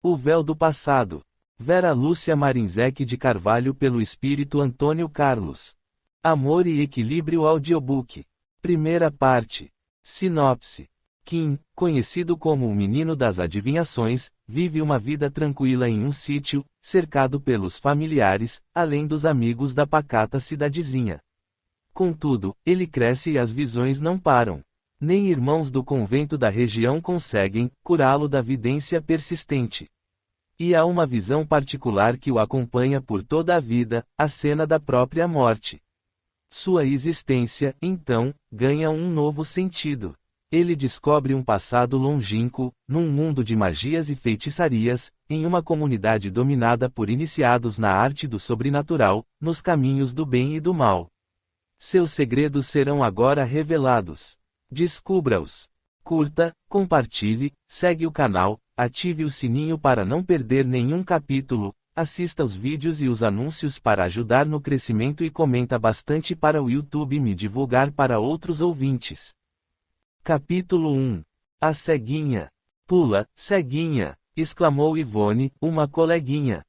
O véu do passado. Vera Lúcia Marinzec de Carvalho pelo Espírito Antônio Carlos. Amor e Equilíbrio Audiobook. Primeira parte. Sinopse. Kim, conhecido como o menino das adivinhações, vive uma vida tranquila em um sítio, cercado pelos familiares, além dos amigos da pacata cidadezinha. Contudo, ele cresce e as visões não param. Nem irmãos do convento da região conseguem curá-lo da vidência persistente. E há uma visão particular que o acompanha por toda a vida, a cena da própria morte. Sua existência, então, ganha um novo sentido. Ele descobre um passado longínquo, num mundo de magias e feitiçarias, em uma comunidade dominada por iniciados na arte do sobrenatural, nos caminhos do bem e do mal. Seus segredos serão agora revelados. Descubra-os. Curta, compartilhe, segue o canal, ative o sininho para não perder nenhum capítulo, assista os vídeos e os anúncios para ajudar no crescimento e comenta bastante para o YouTube me divulgar para outros ouvintes. Capítulo 1. A ceguinha. Pula, ceguinha, exclamou Ivone, uma coleguinha.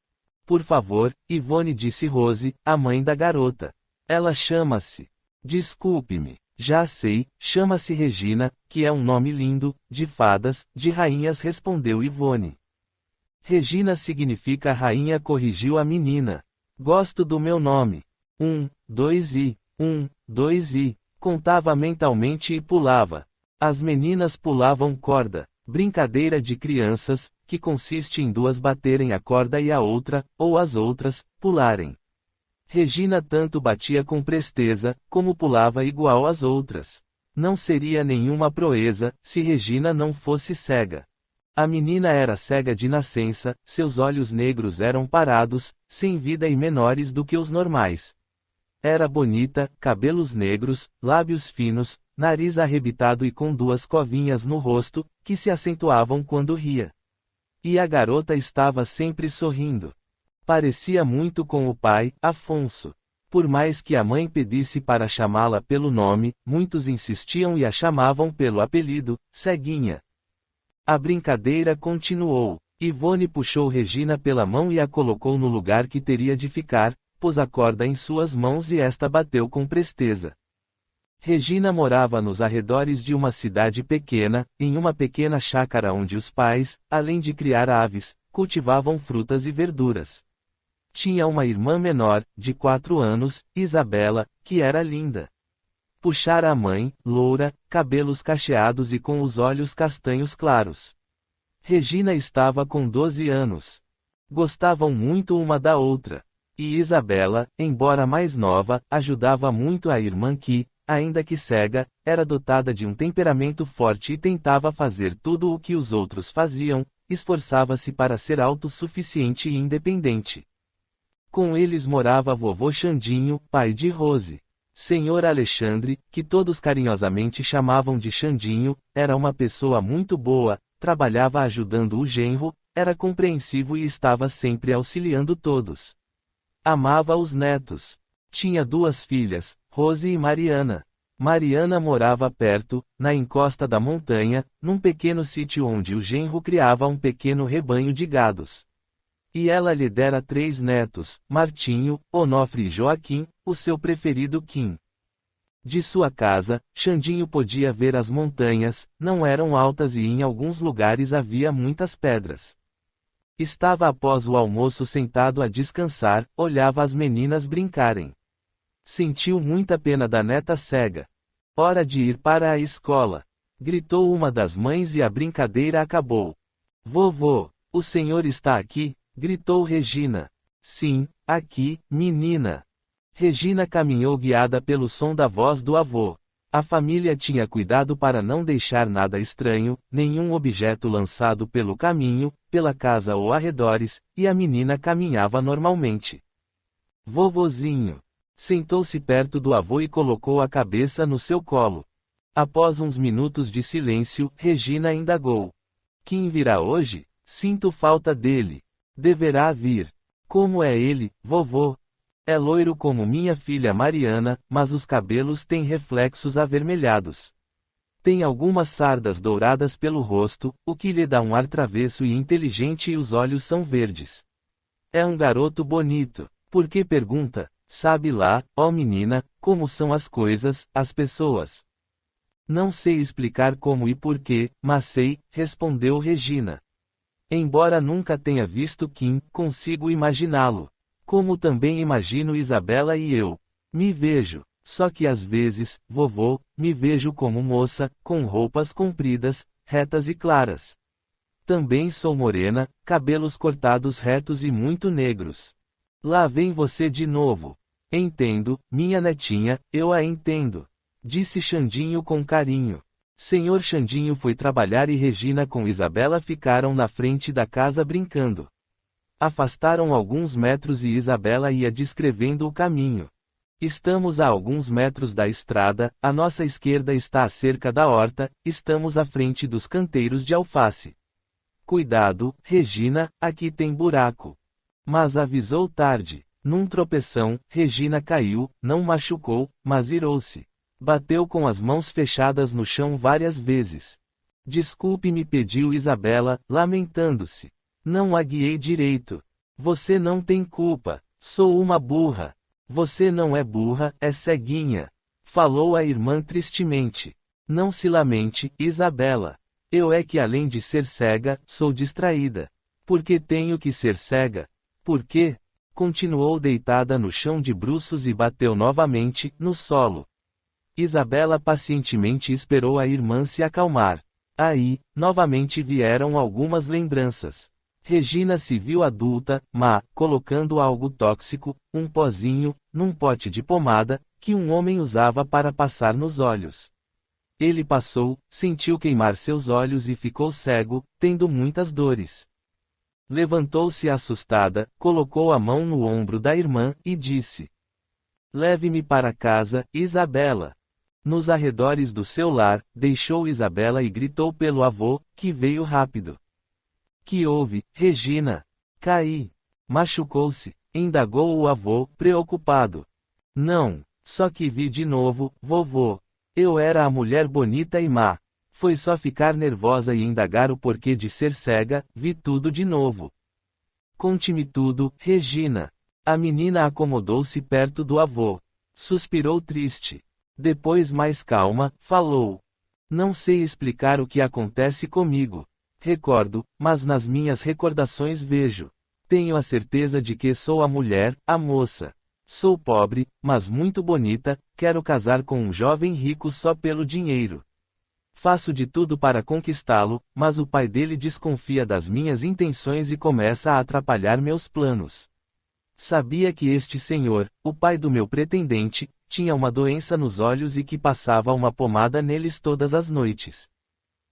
Por favor, Ivone, disse Rose, a mãe da garota. Ela chama-se. Desculpe-me. Já sei, chama-se Regina, que é um nome lindo, de fadas, de rainhas, respondeu Ivone. Regina significa rainha, corrigiu a menina. Gosto do meu nome. 1, 2 e, 1, 2 e, contava mentalmente e pulava. As meninas pulavam corda, brincadeira de crianças, que consiste em duas baterem a corda e a outra, ou as outras, pularem. Regina tanto batia com presteza, como pulava igual às outras. Não seria nenhuma proeza, se Regina não fosse cega. A menina era cega de nascença, seus olhos negros eram parados, sem vida e menores do que os normais. Era bonita, cabelos negros, lábios finos, nariz arrebitado e com duas covinhas no rosto, que se acentuavam quando ria. E a garota estava sempre sorrindo. Parecia muito com o pai, Afonso. Por mais que a mãe pedisse para chamá-la pelo nome, muitos insistiam e a chamavam pelo apelido, ceguinha. A brincadeira continuou. Ivone puxou Regina pela mão e a colocou no lugar que teria de ficar, pôs a corda em suas mãos e esta bateu com presteza. Regina morava nos arredores de uma cidade pequena, em uma pequena chácara onde os pais, além de criar aves, cultivavam frutas e verduras. Tinha uma irmã menor, de 4 anos, Isabela, que era linda. Puxara a mãe, loura, cabelos cacheados e com os olhos castanhos claros. Regina estava com 12 anos. Gostavam muito uma da outra. E Isabela, embora mais nova, ajudava muito a irmã que, ainda que cega, era dotada de um temperamento forte e tentava fazer tudo o que os outros faziam, esforçava-se para ser autossuficiente e independente. Com eles morava vovô Xandinho, pai de Rose. Senhor Alexandre, que todos carinhosamente chamavam de Xandinho, era uma pessoa muito boa, trabalhava ajudando o genro, era compreensivo e estava sempre auxiliando todos. Amava os netos. Tinha 2 filhas, Rose e Mariana. Mariana morava perto, na encosta da montanha, num pequeno sítio onde o genro criava um pequeno rebanho de gados. E ela lhe dera 3 netos, Martinho, Onofre e Joaquim, o seu preferido Kim. De sua casa, Xandinho podia ver as montanhas, não eram altas e em alguns lugares havia muitas pedras. Estava após o almoço sentado a descansar, olhava as meninas brincarem. Sentiu muita pena da neta cega. Hora de ir para a escola. Gritou uma das mães e a brincadeira acabou. Vovô, o senhor está aqui? Gritou Regina. Sim, aqui, menina. Regina caminhou guiada pelo som da voz do avô. A família tinha cuidado para não deixar nada estranho, nenhum objeto lançado pelo caminho, pela casa ou arredores, e a menina caminhava normalmente. Vovozinho. Sentou-se perto do avô e colocou a cabeça no seu colo. Após uns minutos de silêncio, Regina indagou. Quem virá hoje? Sinto falta dele. Deverá vir. Como é ele, vovô? É loiro como minha filha Mariana, mas os cabelos têm reflexos avermelhados. Tem algumas sardas douradas pelo rosto, o que lhe dá um ar travesso e inteligente, e os olhos são verdes. É um garoto bonito. Por que pergunta? Sabe lá, ó menina, como são as coisas, as pessoas. Não sei explicar como e porquê, mas sei, respondeu Regina. Embora nunca tenha visto Kim, consigo imaginá-lo. Como também imagino Isabela e eu. Me vejo. Só que às vezes, vovô, me vejo como moça, com roupas compridas, retas e claras. Também sou morena, cabelos cortados retos e muito negros. Lá vem você de novo. Entendo, minha netinha, eu a entendo. Disse Xandinho com carinho. Senhor Xandinho foi trabalhar e Regina com Isabela ficaram na frente da casa brincando. Afastaram alguns metros e Isabela ia descrevendo o caminho. Estamos a alguns metros da estrada, à nossa esquerda está a cerca da horta, estamos à frente dos canteiros de alface. Cuidado, Regina, aqui tem buraco. Mas avisou tarde. Num tropeção, Regina caiu, não machucou, mas irou-se. Bateu com as mãos fechadas no chão várias vezes. Desculpe-me, pediu Isabela, lamentando-se. Não a guiei direito. Você não tem culpa. Sou uma burra. Você não é burra, é ceguinha. Falou a irmã tristemente. Não se lamente, Isabela. Eu é que além de ser cega, sou distraída. Por que tenho que ser cega? Por quê? Continuou deitada no chão de bruços e bateu novamente, no solo. Isabela pacientemente esperou a irmã se acalmar. Aí, novamente vieram algumas lembranças. Regina se viu adulta, má, colocando algo tóxico, um pozinho, num pote de pomada, que um homem usava para passar nos olhos. Ele passou, sentiu queimar seus olhos e ficou cego, tendo muitas dores. Levantou-se assustada, colocou a mão no ombro da irmã, e disse: Leve-me para casa, Isabela. Nos arredores do seu lar, deixou Isabela e gritou pelo avô, que veio rápido. Que houve, Regina? Caí. Machucou-se, indagou o avô, preocupado. Não, só que vi de novo, vovô. Eu era a mulher bonita e má. Foi só ficar nervosa e indagar o porquê de ser cega, vi tudo de novo. Conte-me tudo, Regina. A menina acomodou-se perto do avô. Suspirou triste. Depois, mais calma, falou. Não sei explicar o que acontece comigo. Recordo, mas nas minhas recordações vejo. Tenho a certeza de que sou a mulher, a moça. Sou pobre, mas muito bonita, quero casar com um jovem rico só pelo dinheiro. Faço de tudo para conquistá-lo, mas o pai dele desconfia das minhas intenções e começa a atrapalhar meus planos. Sabia que este senhor, o pai do meu pretendente, tinha uma doença nos olhos e que passava uma pomada neles todas as noites.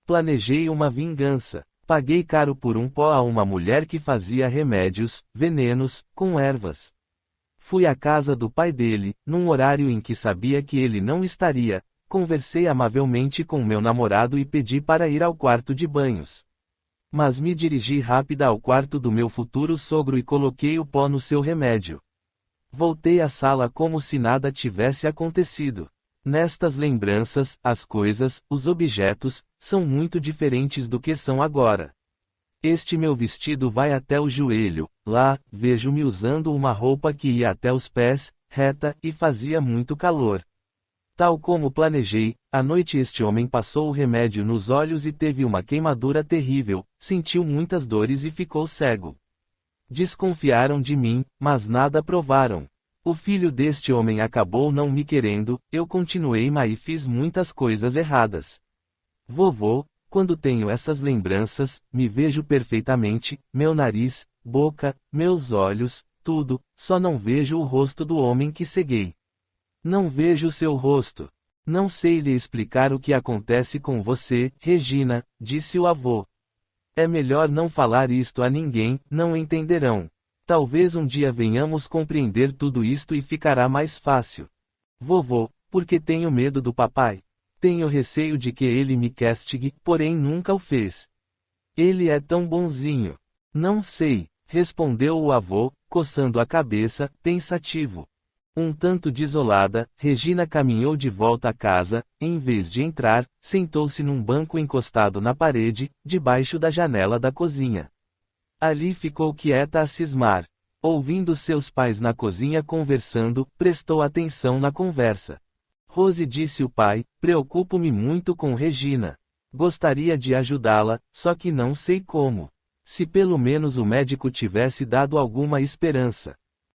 Planejei uma vingança. Paguei caro por um pó a uma mulher que fazia remédios, venenos, com ervas. Fui à casa do pai dele, num horário em que sabia que ele não estaria. Conversei amavelmente com meu namorado e pedi para ir ao quarto de banhos. Mas me dirigi rápida ao quarto do meu futuro sogro e coloquei o pó no seu remédio. Voltei à sala como se nada tivesse acontecido. Nestas lembranças, as coisas, os objetos, são muito diferentes do que são agora. Este meu vestido vai até o joelho, lá, vejo-me usando uma roupa que ia até os pés, reta, e fazia muito calor. Tal como planejei, à noite este homem passou o remédio nos olhos e teve uma queimadura terrível, sentiu muitas dores e ficou cego. Desconfiaram de mim, mas nada provaram. O filho deste homem acabou não me querendo, eu continuei má e fiz muitas coisas erradas. Vovô, quando tenho essas lembranças, me vejo perfeitamente, meu nariz, boca, meus olhos, tudo, só não vejo o rosto do homem que ceguei. Não vejo seu rosto. Não sei lhe explicar o que acontece com você, Regina, disse o avô. É melhor não falar isto a ninguém, não entenderão. Talvez um dia venhamos compreender tudo isto e ficará mais fácil. Vovô, porque tenho medo do papai. Tenho receio de que ele me castigue, porém nunca o fez. Ele é tão bonzinho. Não sei, respondeu o avô, coçando a cabeça, pensativo. Um tanto desolada, Regina caminhou de volta à casa, em vez de entrar, sentou-se num banco encostado na parede, debaixo da janela da cozinha. Ali ficou quieta a cismar. Ouvindo seus pais na cozinha conversando, prestou atenção na conversa. Rose disse o pai, preocupo-me muito com Regina. Gostaria de ajudá-la, só que não sei como. Se pelo menos o médico tivesse dado alguma esperança.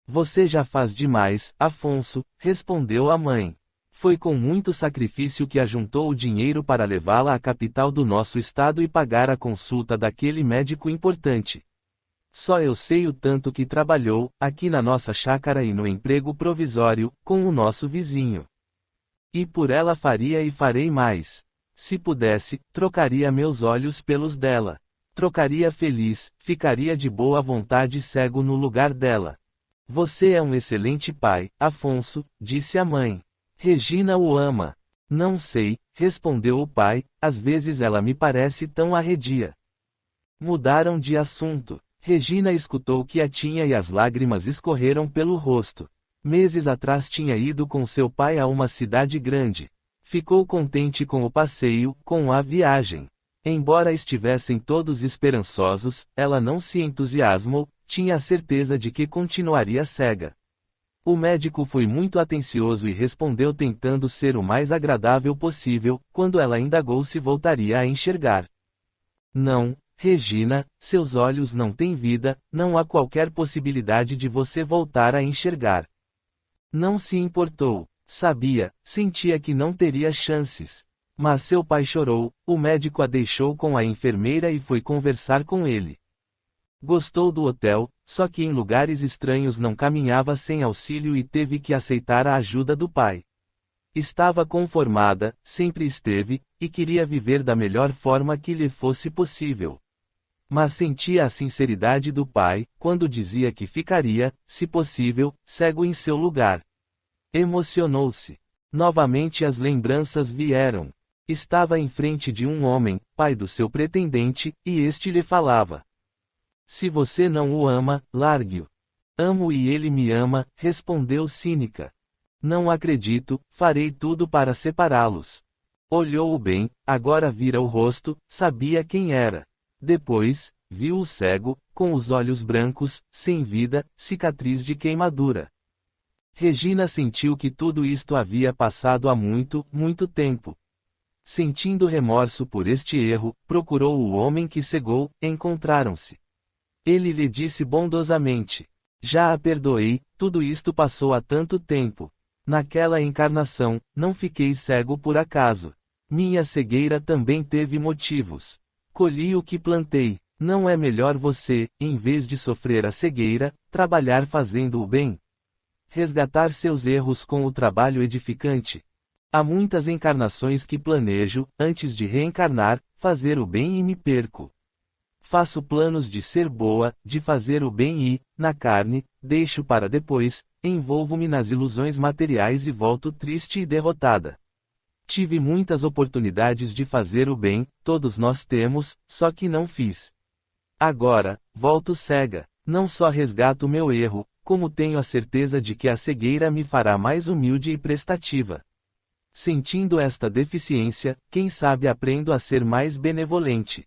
Você já faz demais, Afonso, respondeu a mãe. Foi com muito sacrifício que ajuntou o dinheiro para levá-la à capital do nosso estado e pagar a consulta daquele médico importante. Só eu sei o tanto que trabalhou, aqui na nossa chácara e no emprego provisório, com o nosso vizinho. E por ela faria e farei mais. Se pudesse, trocaria meus olhos pelos dela. Trocaria feliz, ficaria de boa vontade cego no lugar dela. Você é um excelente pai, Afonso, disse a mãe. Regina o ama. Não sei, respondeu o pai, às vezes ela me parece tão arredia. Mudaram de assunto. Regina escutou quietinha e as lágrimas escorreram pelo rosto. Meses atrás tinha ido com seu pai a uma cidade grande. Ficou contente com o passeio, com a viagem. Embora estivessem todos esperançosos, ela não se entusiasmou, tinha a certeza de que continuaria cega. O médico foi muito atencioso e respondeu tentando ser o mais agradável possível, quando ela indagou se voltaria a enxergar. Não, Regina, seus olhos não têm vida, não há qualquer possibilidade de você voltar a enxergar. Não se importou, sabia, sentia que não teria chances. Mas seu pai chorou, o médico a deixou com a enfermeira e foi conversar com ele. Gostou do hotel, só que em lugares estranhos não caminhava sem auxílio e teve que aceitar a ajuda do pai. Estava conformada, sempre esteve, e queria viver da melhor forma que lhe fosse possível. Mas sentia a sinceridade do pai, quando dizia que ficaria, se possível, cego em seu lugar. Emocionou-se. Novamente as lembranças vieram. Estava em frente de um homem, pai do seu pretendente, e este lhe falava. Se você não o ama, largue-o. Amo e ele me ama, respondeu cínica. Não acredito, farei tudo para separá-los. Olhou-o bem, agora vira o rosto, sabia quem era. Depois, viu-o cego, com os olhos brancos, sem vida, cicatriz de queimadura. Regina sentiu que tudo isto havia passado há muito, muito tempo. Sentindo remorso por este erro, procurou o homem que cegou, encontraram-se. Ele lhe disse bondosamente: já a perdoei, tudo isto passou há tanto tempo. Naquela encarnação, não fiquei cego por acaso. Minha cegueira também teve motivos. Colhi o que plantei. Não é melhor você, em vez de sofrer a cegueira, trabalhar fazendo o bem? Resgatar seus erros com o trabalho edificante? Há muitas encarnações que planejo, antes de reencarnar, fazer o bem e me perco. Faço planos de ser boa, de fazer o bem e, na carne, deixo para depois, envolvo-me nas ilusões materiais e volto triste e derrotada. Tive muitas oportunidades de fazer o bem, todos nós temos, só que não fiz. Agora, volto cega, não só resgato meu erro, como tenho a certeza de que a cegueira me fará mais humilde e prestativa. Sentindo esta deficiência, quem sabe aprendo a ser mais benevolente.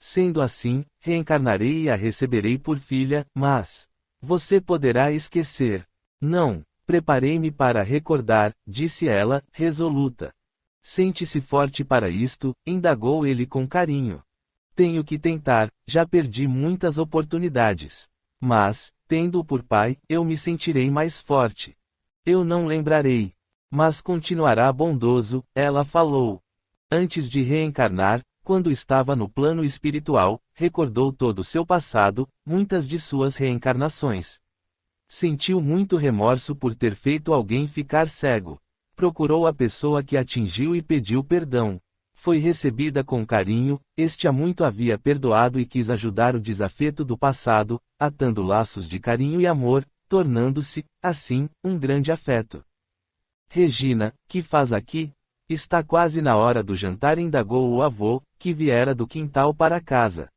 Sendo assim, reencarnarei e a receberei por filha, mas você poderá esquecer. Não, preparei-me para recordar, disse ela, resoluta. Sente-se forte para isto, indagou ele com carinho. Tenho que tentar, já perdi muitas oportunidades. Mas, tendo-o por pai, eu me sentirei mais forte. Eu não lembrarei. Mas continuará bondoso, ela falou. Antes de reencarnar, quando estava no plano espiritual, recordou todo o seu passado, muitas de suas reencarnações. Sentiu muito remorso por ter feito alguém ficar cego. Procurou a pessoa que atingiu e pediu perdão. Foi recebida com carinho, este a muito havia perdoado e quis ajudar o desafeto do passado, atando laços de carinho e amor, tornando-se, assim, um grande afeto. Regina, que faz aqui? Está quase na hora do jantar, indagou o avô, que viera do quintal para casa.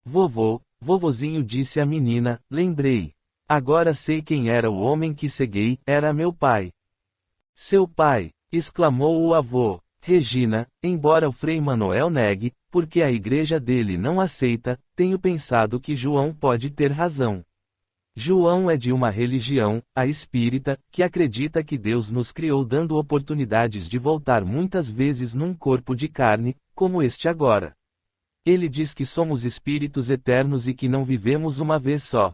Vovô, vovozinho, disse a menina, lembrei. Agora sei quem era o homem que ceguei, era meu pai. Seu pai, exclamou o avô. Regina, embora o Frei Manuel negue, porque a igreja dele não aceita, tenho pensado que João pode ter razão. João é de uma religião, a espírita, que acredita que Deus nos criou dando oportunidades de voltar muitas vezes num corpo de carne, como este agora. Ele diz que somos espíritos eternos e que não vivemos uma vez só.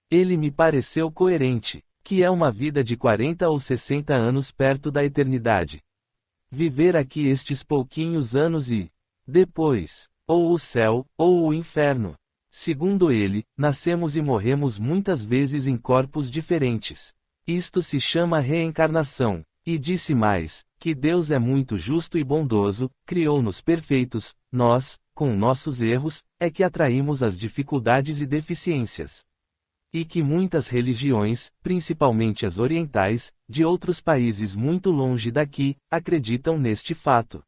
Ele me pareceu coerente, que é uma vida de 40 ou 60 anos perto da eternidade. Viver aqui estes pouquinhos anos e, depois, ou o céu, ou o inferno. Segundo ele, nascemos e morremos muitas vezes em corpos diferentes. Isto se chama reencarnação. E disse mais, que Deus é muito justo e bondoso, criou-nos perfeitos, nós, com nossos erros, é que atraímos as dificuldades e deficiências. E que muitas religiões, principalmente as orientais, de outros países muito longe daqui, acreditam neste fato.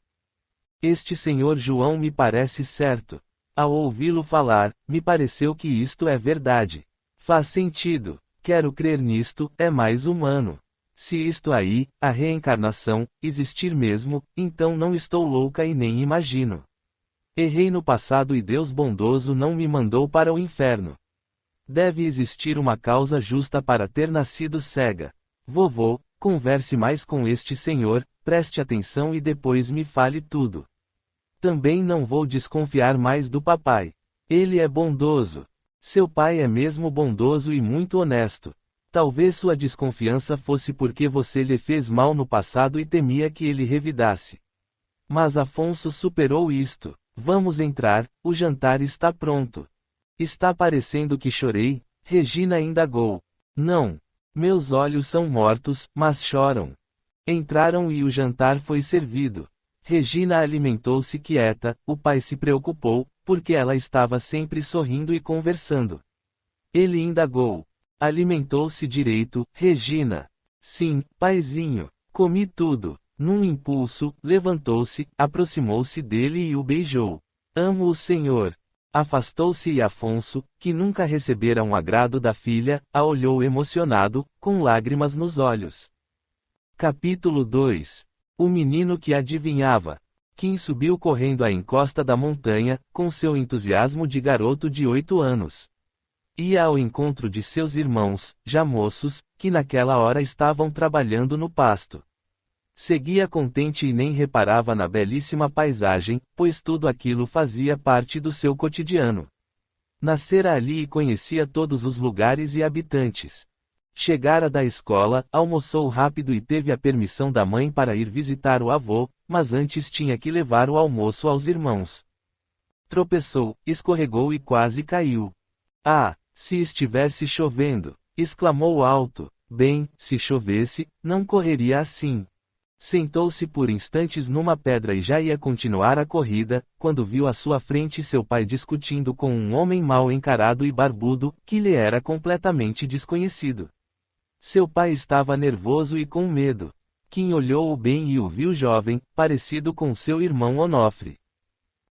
Este senhor João me parece certo. Ao ouvi-lo falar, me pareceu que isto é verdade. Faz sentido. Quero crer nisto, é mais humano. Se isto aí, a reencarnação, existir mesmo, então não estou louca e nem imagino. Errei no passado e Deus bondoso não me mandou para o inferno. Deve existir uma causa justa para ter nascido cega. Vovô, converse mais com este senhor, preste atenção e depois me fale tudo. Também não vou desconfiar mais do papai. Ele é bondoso. Seu pai é mesmo bondoso e muito honesto. Talvez sua desconfiança fosse porque você lhe fez mal no passado e temia que ele revidasse. Mas Afonso superou isto. Vamos entrar, o jantar está pronto. Está parecendo que chorei? Regina indagou. Não. Meus olhos são mortos, mas choram. Entraram e o jantar foi servido. Regina alimentou-se quieta, o pai se preocupou, porque ela estava sempre sorrindo e conversando. Ele indagou. Alimentou-se direito, Regina? Sim, paizinho. Comi tudo. Num impulso, levantou-se, aproximou-se dele e o beijou. Amo o senhor. Afastou-se e Afonso, que nunca recebera um agrado da filha, a olhou emocionado, com lágrimas nos olhos. Capítulo 2. O menino que adivinhava. Kim subiu correndo a encosta da montanha, com seu entusiasmo de garoto de 8 anos. Ia ao encontro de seus irmãos, já moços, que naquela hora estavam trabalhando no pasto. Seguia contente e nem reparava na belíssima paisagem, pois tudo aquilo fazia parte do seu cotidiano. Nascera ali e conhecia todos os lugares e habitantes. Chegara da escola, almoçou rápido e teve a permissão da mãe para ir visitar o avô, mas antes tinha que levar o almoço aos irmãos. Tropeçou, escorregou e quase caiu. Ah, se estivesse chovendo! Exclamou alto. Bem, se chovesse, não correria assim. Sentou-se por instantes numa pedra e já ia continuar a corrida, quando viu à sua frente seu pai discutindo com um homem mal encarado e barbudo, que lhe era completamente desconhecido. Seu pai estava nervoso e com medo. Kim olhou-o bem e o viu jovem, parecido com seu irmão Onofre.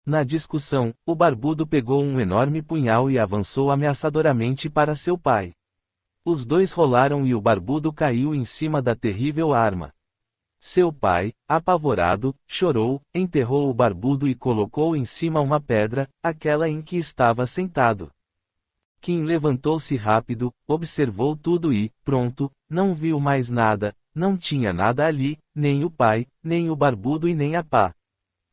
Na discussão, o barbudo pegou um enorme punhal e avançou ameaçadoramente para seu pai. Os dois rolaram e o barbudo caiu em cima da terrível arma. Seu pai, apavorado, chorou, enterrou o barbudo e colocou em cima uma pedra, aquela em que estava sentado. Kim levantou-se rápido, observou tudo e, pronto, não viu mais nada, não tinha nada ali, nem o pai, nem o barbudo e nem a pá.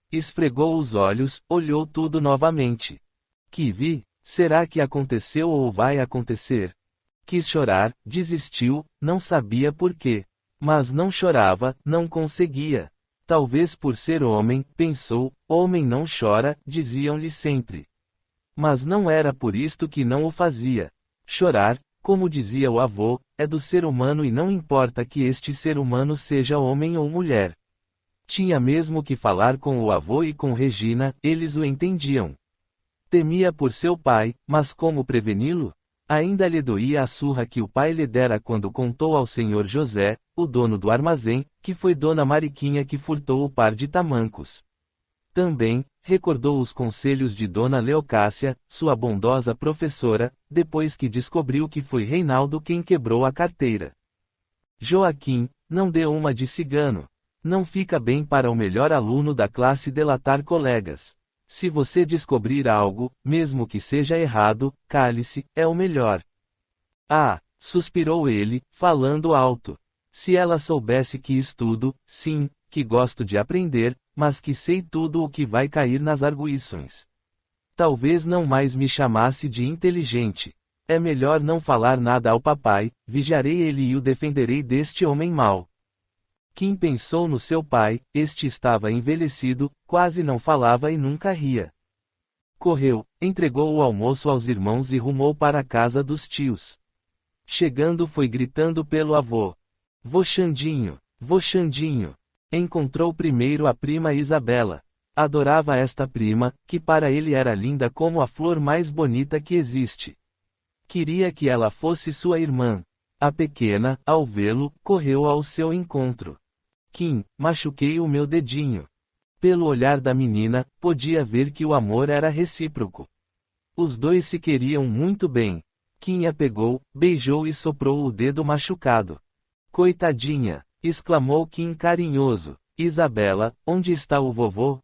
Esfregou os olhos, olhou tudo novamente. Que vi? Será que aconteceu ou vai acontecer? Quis chorar, desistiu, não sabia por quê. Mas não chorava, não conseguia. Talvez por ser homem, pensou, homem não chora, diziam-lhe sempre. Mas não era por isto que não o fazia. Chorar, como dizia o avô, é do ser humano e não importa que este ser humano seja homem ou mulher. Tinha mesmo que falar com o avô e com Regina, eles o entendiam. Temia por seu pai, mas como preveni-lo? Ainda lhe doía a surra que o pai lhe dera quando contou ao senhor José, o dono do armazém, que foi Dona Mariquinha que furtou o par de tamancos. Também, Recordou os conselhos de Dona Leocácia, sua bondosa professora, depois que descobriu que foi Reinaldo quem quebrou a carteira. Joaquim, não dê uma de cigano. Não fica bem para o melhor aluno da classe delatar colegas. Se você descobrir algo, mesmo que seja errado, cale-se, é o melhor. Ah, suspirou ele, falando alto. Se ela soubesse que estudo, sim, que gosto de aprender, mas que sei tudo o que vai cair nas arguições. Talvez não mais me chamasse de inteligente. É melhor não falar nada ao papai, vigiarei ele e o defenderei deste homem mau. Kim pensou no seu pai, este estava envelhecido, quase não falava e nunca ria. Correu, entregou o almoço aos irmãos e rumou para a casa dos tios. Chegando foi gritando pelo avô. Vô Xandinho, vô Xandinho. Encontrou primeiro a prima Isabela. Adorava esta prima, que para ele era linda como a flor mais bonita que existe. Queria que ela fosse sua irmã. A pequena, ao vê-lo, correu ao seu encontro. Kim, machuquei o meu dedinho. Pelo olhar da menina, podia ver que o amor era recíproco. Os dois se queriam muito bem. Kim a pegou, beijou e soprou o dedo machucado. Coitadinha! Exclamou Kim carinhoso. Isabela, onde está o vovô?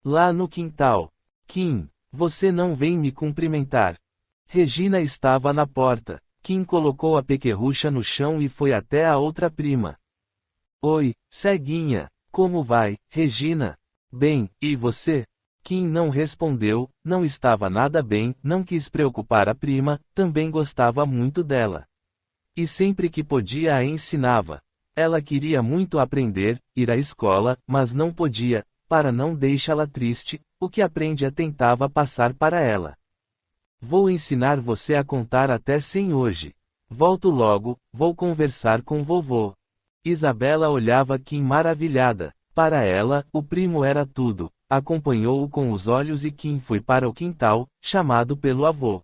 Lá no quintal. Kim, você não vem me cumprimentar. Regina estava na porta. Kim colocou a pequerrucha no chão e foi até a outra prima. Oi, ceguinha, como vai, Regina? Bem, e você? Kim não respondeu, não estava nada bem, não quis preocupar a prima, também gostava muito dela. E sempre que podia a ensinava. Ela queria muito aprender, ir à escola, mas não podia, para não deixá-la triste, o que aprende a tentava passar para ela. Vou ensinar você a contar até 100 hoje. Volto logo, vou conversar com vovô. Isabela olhava Kim maravilhada. Para ela, o primo era tudo. Acompanhou-o com os olhos e Kim foi para o quintal, chamado pelo avô.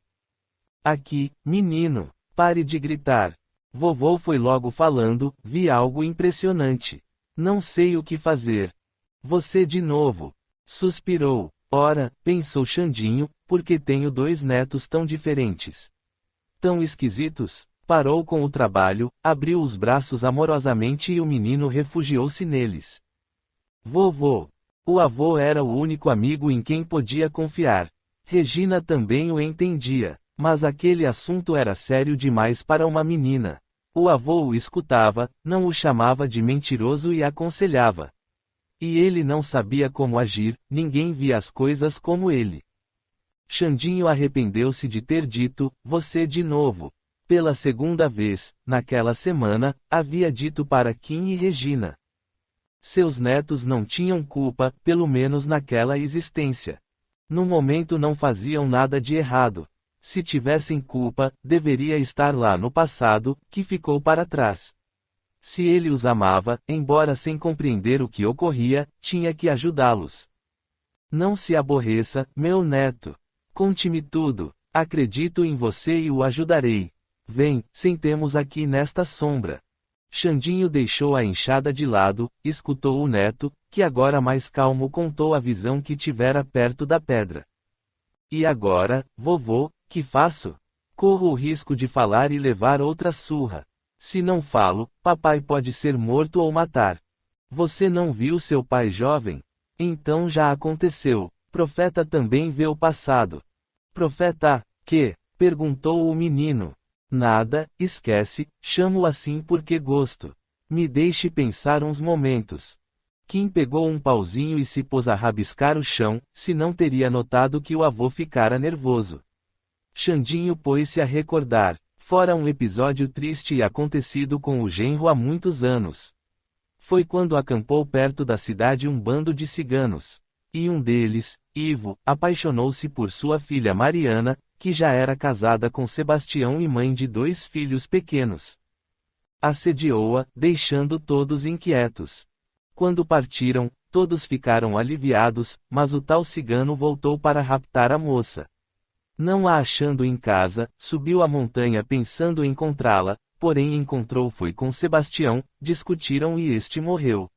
Aqui, menino, pare de gritar. Vovô foi logo falando, vi algo impressionante. Não sei o que fazer. Você de novo. Suspirou. Ora, pensou Xandinho, porque tenho 2 netos tão diferentes. Tão esquisitos. Parou com o trabalho, abriu os braços amorosamente e o menino refugiou-se neles. Vovô. O avô era o único amigo em quem podia confiar. Regina também o entendia, mas aquele assunto era sério demais para uma menina. O avô o escutava, não o chamava de mentiroso e aconselhava. E ele não sabia como agir, ninguém via as coisas como ele. Xandinho arrependeu-se de ter dito, você de novo. Pela segunda vez, naquela semana, havia dito para Kim e Regina. Seus netos não tinham culpa, pelo menos naquela existência. No momento não faziam nada de errado. Se tivessem culpa, deveria estar lá no passado, que ficou para trás. Se ele os amava, embora sem compreender o que ocorria, tinha que ajudá-los. Não se aborreça, meu neto. Conte-me tudo. Acredito em você e o ajudarei. Vem, sentemos aqui nesta sombra. Xandinho deixou a enxada de lado, escutou o neto, que agora mais calmo contou a visão que tivera perto da pedra. E agora, vovô, que faço? Corro o risco de falar e levar outra surra. Se não falo, papai pode ser morto ou matar. Você não viu seu pai jovem? Então já aconteceu. Profeta também vê o passado. Profeta, que? Perguntou o menino. Nada, esquece, chamo assim porque gosto. Me deixe pensar uns momentos. Kim pegou um pauzinho e se pôs a rabiscar o chão, senão teria notado que o avô ficara nervoso. Xandinho pôs-se a recordar. Fora um episódio triste e acontecido com o genro há muitos anos. Foi quando acampou perto da cidade um bando de ciganos. E um deles, Ivo, apaixonou-se por sua filha Mariana, que já era casada com Sebastião e mãe de 2 filhos pequenos. Assediou-a, deixando todos inquietos. Quando partiram, todos ficaram aliviados, mas o tal cigano voltou para raptar a moça. Não a achando em casa, subiu a montanha pensando encontrá-la, porém encontrou foi com Sebastião, discutiram e este morreu.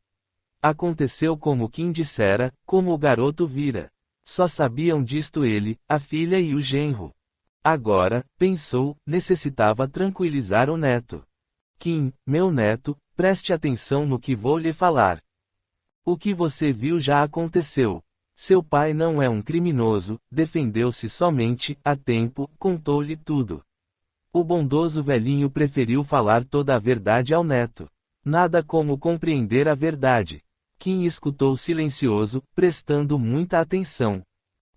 Aconteceu como Kim dissera, como o garoto vira. Só sabiam disto ele, a filha e o genro. Agora, pensou, necessitava tranquilizar o neto. Kim, meu neto, preste atenção no que vou lhe falar. O que você viu já aconteceu. Seu pai não é um criminoso, defendeu-se somente, a tempo, contou-lhe tudo. O bondoso velhinho preferiu falar toda a verdade ao neto. Nada como compreender a verdade. Kim escutou silencioso, prestando muita atenção.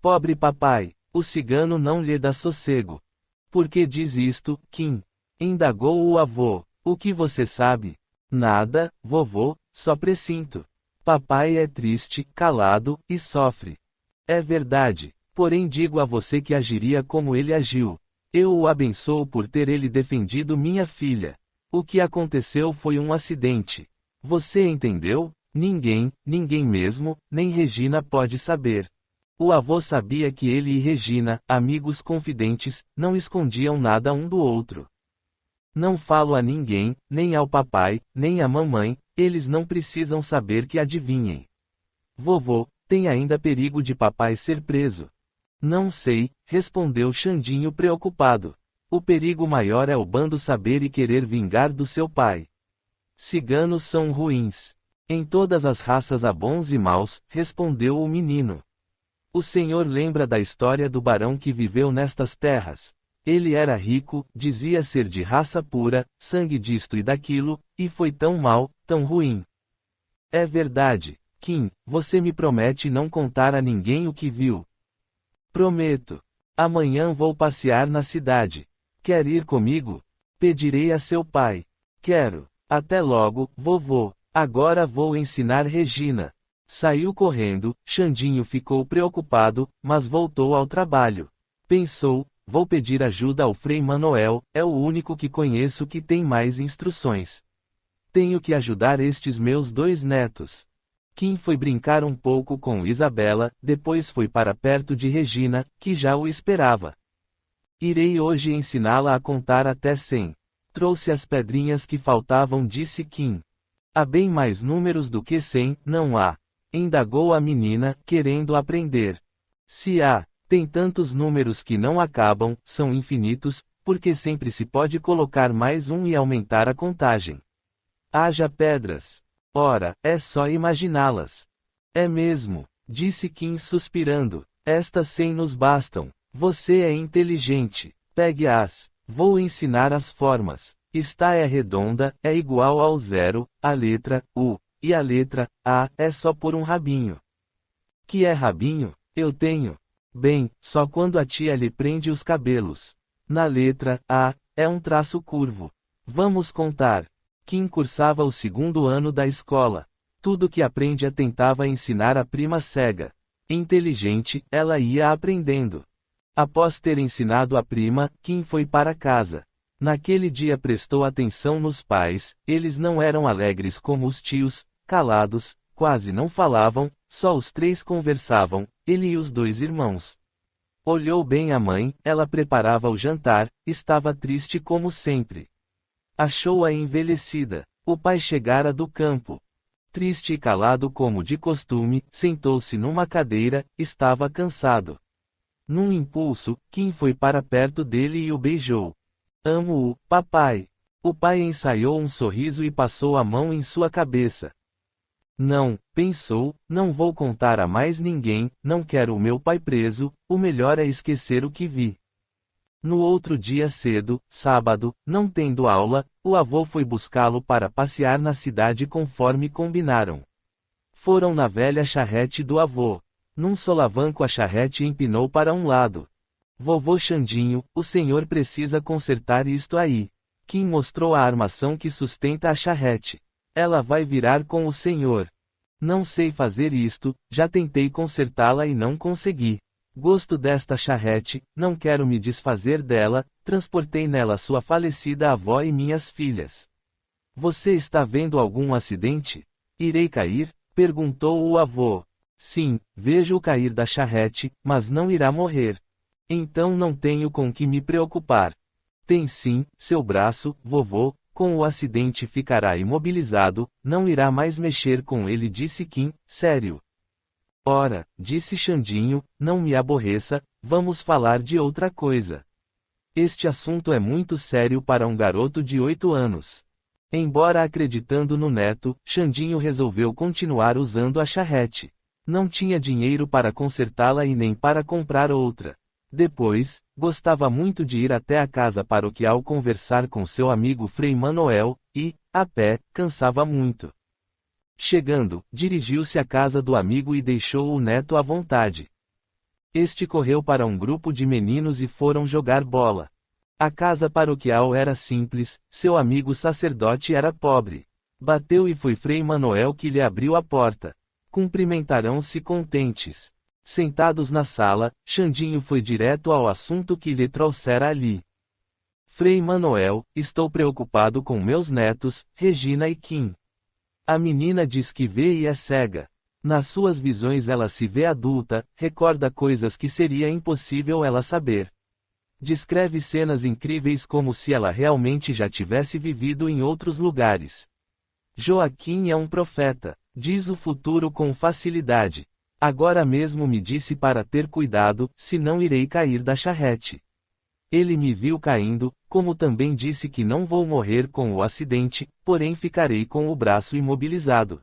Pobre papai, o cigano não lhe dá sossego. Por que diz isto, Kim? Indagou o avô. O que você sabe? Nada, vovô, só pressinto. Papai é triste, calado, e sofre. É verdade, porém digo a você que agiria como ele agiu. Eu o abençoo por ter ele defendido minha filha. O que aconteceu foi um acidente. Você entendeu? Ninguém mesmo, nem Regina pode saber. O avô sabia que ele e Regina, amigos confidentes, não escondiam nada um do outro. Não falo a ninguém, nem ao papai, nem à mamãe, eles não precisam saber que adivinhem. Vovô, tem ainda perigo de papai ser preso? Não sei, respondeu Xandinho preocupado. O perigo maior é o bando saber e querer vingar do seu pai. Ciganos são ruins. Em todas as raças há bons e maus, respondeu o menino. O senhor lembra da história do barão que viveu nestas terras? Ele era rico, dizia ser de raça pura, sangue disto e daquilo, e foi tão mau, tão ruim. É verdade, Kim, você me promete não contar a ninguém o que viu. Prometo. Amanhã vou passear na cidade. Quer ir comigo? Pedirei a seu pai. Quero. Até logo, vovô. Agora vou ensinar Regina. Saiu correndo, Xandinho ficou preocupado, mas voltou ao trabalho. Pensou, vou pedir ajuda ao Frei Manoel, é o único que conheço que tem mais instruções. Tenho que ajudar estes meus dois netos. Kim foi brincar um pouco com Isabela, depois foi para perto de Regina, que já o esperava. Irei hoje ensiná-la a contar até 100. Trouxe as pedrinhas que faltavam, disse Kim. Há bem mais números do que 100, não há? Indagou a menina, querendo aprender. Se há, tem tantos números que não acabam, são infinitos, porque sempre se pode colocar mais um e aumentar a contagem. Haja pedras. Ora, é só imaginá-las. É mesmo, disse Kim suspirando. Estas 100 nos bastam. Você é inteligente. Pegue-as. Vou ensinar as formas. Esta é redonda, é igual ao 0, a letra U, e a letra A é só por um rabinho. Que é rabinho? Eu tenho. Bem, só quando a tia lhe prende os cabelos. Na letra A, é um traço curvo. Vamos contar. Kim cursava o 2º ano da escola. Tudo que aprende tentava ensinar a prima cega. Inteligente, ela ia aprendendo. Após ter ensinado a prima, Kim foi para casa. Naquele dia prestou atenção nos pais, eles não eram alegres como os tios, calados, quase não falavam, só os 3 conversavam, ele e os 2 irmãos. Olhou bem a mãe, ela preparava o jantar, estava triste como sempre. Achou-a envelhecida. O pai chegara do campo. Triste e calado como de costume, sentou-se numa cadeira, estava cansado. Num impulso, Kim foi para perto dele e o beijou. Amo-o, papai. O pai ensaiou um sorriso e passou a mão em sua cabeça. Não, pensou, não vou contar a mais ninguém, não quero o meu pai preso, o melhor é esquecer o que vi. No outro dia cedo, sábado, não tendo aula, o avô foi buscá-lo para passear na cidade conforme combinaram. Foram na velha charrete do avô. Num solavanco a charrete empinou para um lado. Vovô Xandinho, o senhor precisa consertar isto aí. Kim mostrou a armação que sustenta a charrete. Ela vai virar com o senhor. Não sei fazer isto, já tentei consertá-la e não consegui. Gosto desta charrete, não quero me desfazer dela, transportei nela sua falecida avó e minhas filhas. Você está vendo algum acidente? Irei cair? Perguntou o avô. Sim, vejo-o cair da charrete, mas não irá morrer. Então não tenho com que me preocupar. Tem sim, seu braço, vovô, com o acidente ficará imobilizado, não irá mais mexer com ele, disse Kim, sério. Ora, disse Xandinho, não me aborreça, vamos falar de outra coisa. Este assunto é muito sério para um garoto de 8 anos. Embora acreditando no neto, Xandinho resolveu continuar usando a charrete. Não tinha dinheiro para consertá-la e nem para comprar outra. Depois, gostava muito de ir até a casa paroquial conversar com seu amigo Frei Manoel, e, a pé, cansava muito. Chegando, dirigiu-se à casa do amigo e deixou o neto à vontade. Este correu para um grupo de meninos e foram jogar bola. A casa paroquial era simples, seu amigo sacerdote era pobre. Bateu e foi Frei Manoel que lhe abriu a porta. Cumprimentaram-se contentes. Sentados na sala, Xandinho foi direto ao assunto que lhe trouxera ali. Frei Manoel, estou preocupado com meus netos, Regina e Kim. A menina diz que vê e é cega. Nas suas visões ela se vê adulta, recorda coisas que seria impossível ela saber. Descreve cenas incríveis como se ela realmente já tivesse vivido em outros lugares. Joaquim é um profeta, diz o futuro com facilidade. Agora mesmo me disse para ter cuidado, senão irei cair da charrete. Ele me viu caindo, como também disse que não vou morrer com o acidente, porém ficarei com o braço imobilizado.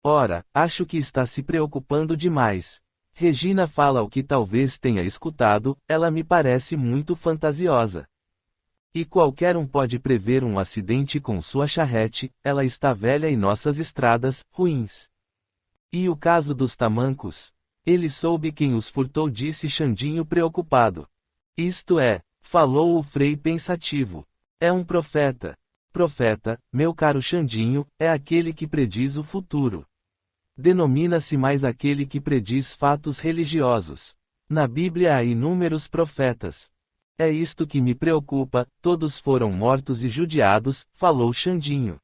Ora, acho que está se preocupando demais. Regina fala o que talvez tenha escutado, ela me parece muito fantasiosa. E qualquer um pode prever um acidente com sua charrete, ela está velha e nossas estradas, ruins. E o caso dos tamancos? Ele soube quem os furtou, disse Xandinho preocupado. Isto é, falou o Frei pensativo. É um profeta. Profeta, meu caro Xandinho, é aquele que prediz o futuro. Denomina-se mais aquele que prediz fatos religiosos. Na Bíblia há inúmeros profetas. É isto que me preocupa, todos foram mortos e judiados, falou Xandinho.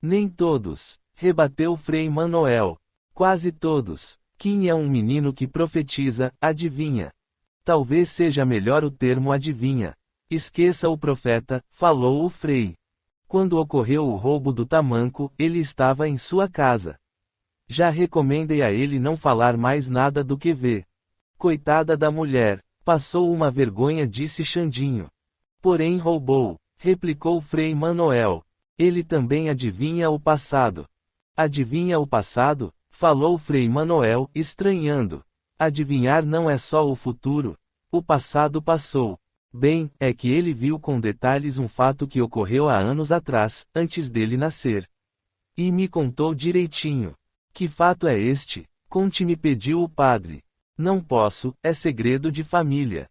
Nem todos, rebateu Frei Manoel. Quase todos. Kim é um menino que profetiza, adivinha. Talvez seja melhor o termo adivinha. Esqueça o profeta, falou o Frei. Quando ocorreu o roubo do tamanco, ele estava em sua casa. Já recomendei a ele não falar mais nada do que vê. Coitada da mulher, passou uma vergonha, disse Xandinho. Porém roubou, replicou Frei Manoel. Ele também adivinha o passado. Adivinha o passado? Falou Frei Manoel, estranhando. Adivinhar não é só o futuro. O passado passou. Bem, é que ele viu com detalhes um fato que ocorreu há anos atrás, antes dele nascer. E me contou direitinho. Que fato é este? Conte-me, pediu o padre. Não posso, é segredo de família.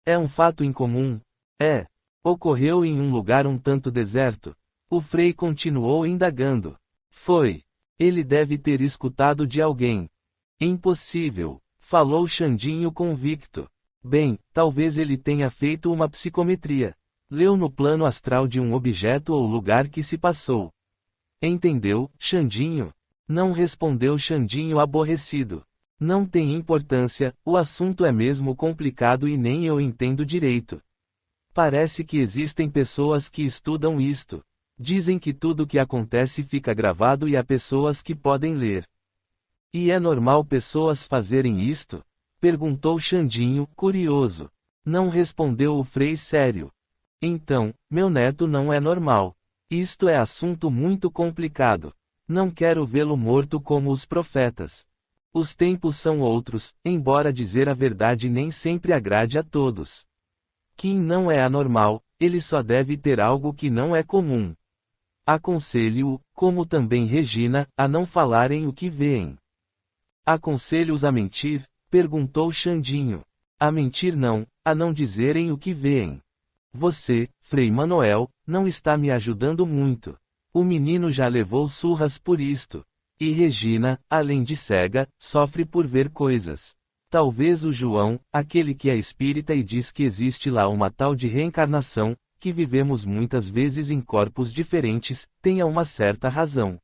É um fato incomum? É. Ocorreu em um lugar um tanto deserto. O Frei continuou indagando. Foi. Ele deve ter escutado de alguém. Impossível, falou Xandinho convicto. Bem, talvez ele tenha feito uma psicometria. Leu no plano astral de um objeto ou lugar que se passou. Entendeu, Xandinho? Não, respondeu Xandinho aborrecido. Não tem importância, o assunto é mesmo complicado e nem eu entendo direito. Parece que existem pessoas que estudam isto. Dizem que tudo que acontece fica gravado e há pessoas que podem ler. E é normal pessoas fazerem isto? Perguntou Xandinho, curioso. Não, respondeu o Frei sério. Então, meu neto não é normal. Isto é assunto muito complicado. Não quero vê-lo morto como os profetas. Os tempos são outros, embora dizer a verdade nem sempre agrade a todos. Kim não é anormal, ele só deve ter algo que não é comum. Aconselho-o, como também Regina, a não falarem o que veem. Aconselho-os a mentir? Perguntou Xandinho. A mentir não, a não dizerem o que veem. Você, Frei Manoel, não está me ajudando muito. O menino já levou surras por isto. E Regina, além de cega, sofre por ver coisas. Talvez o João, aquele que é espírita e diz que existe lá uma tal de reencarnação, que vivemos muitas vezes em corpos diferentes, tenha uma certa razão.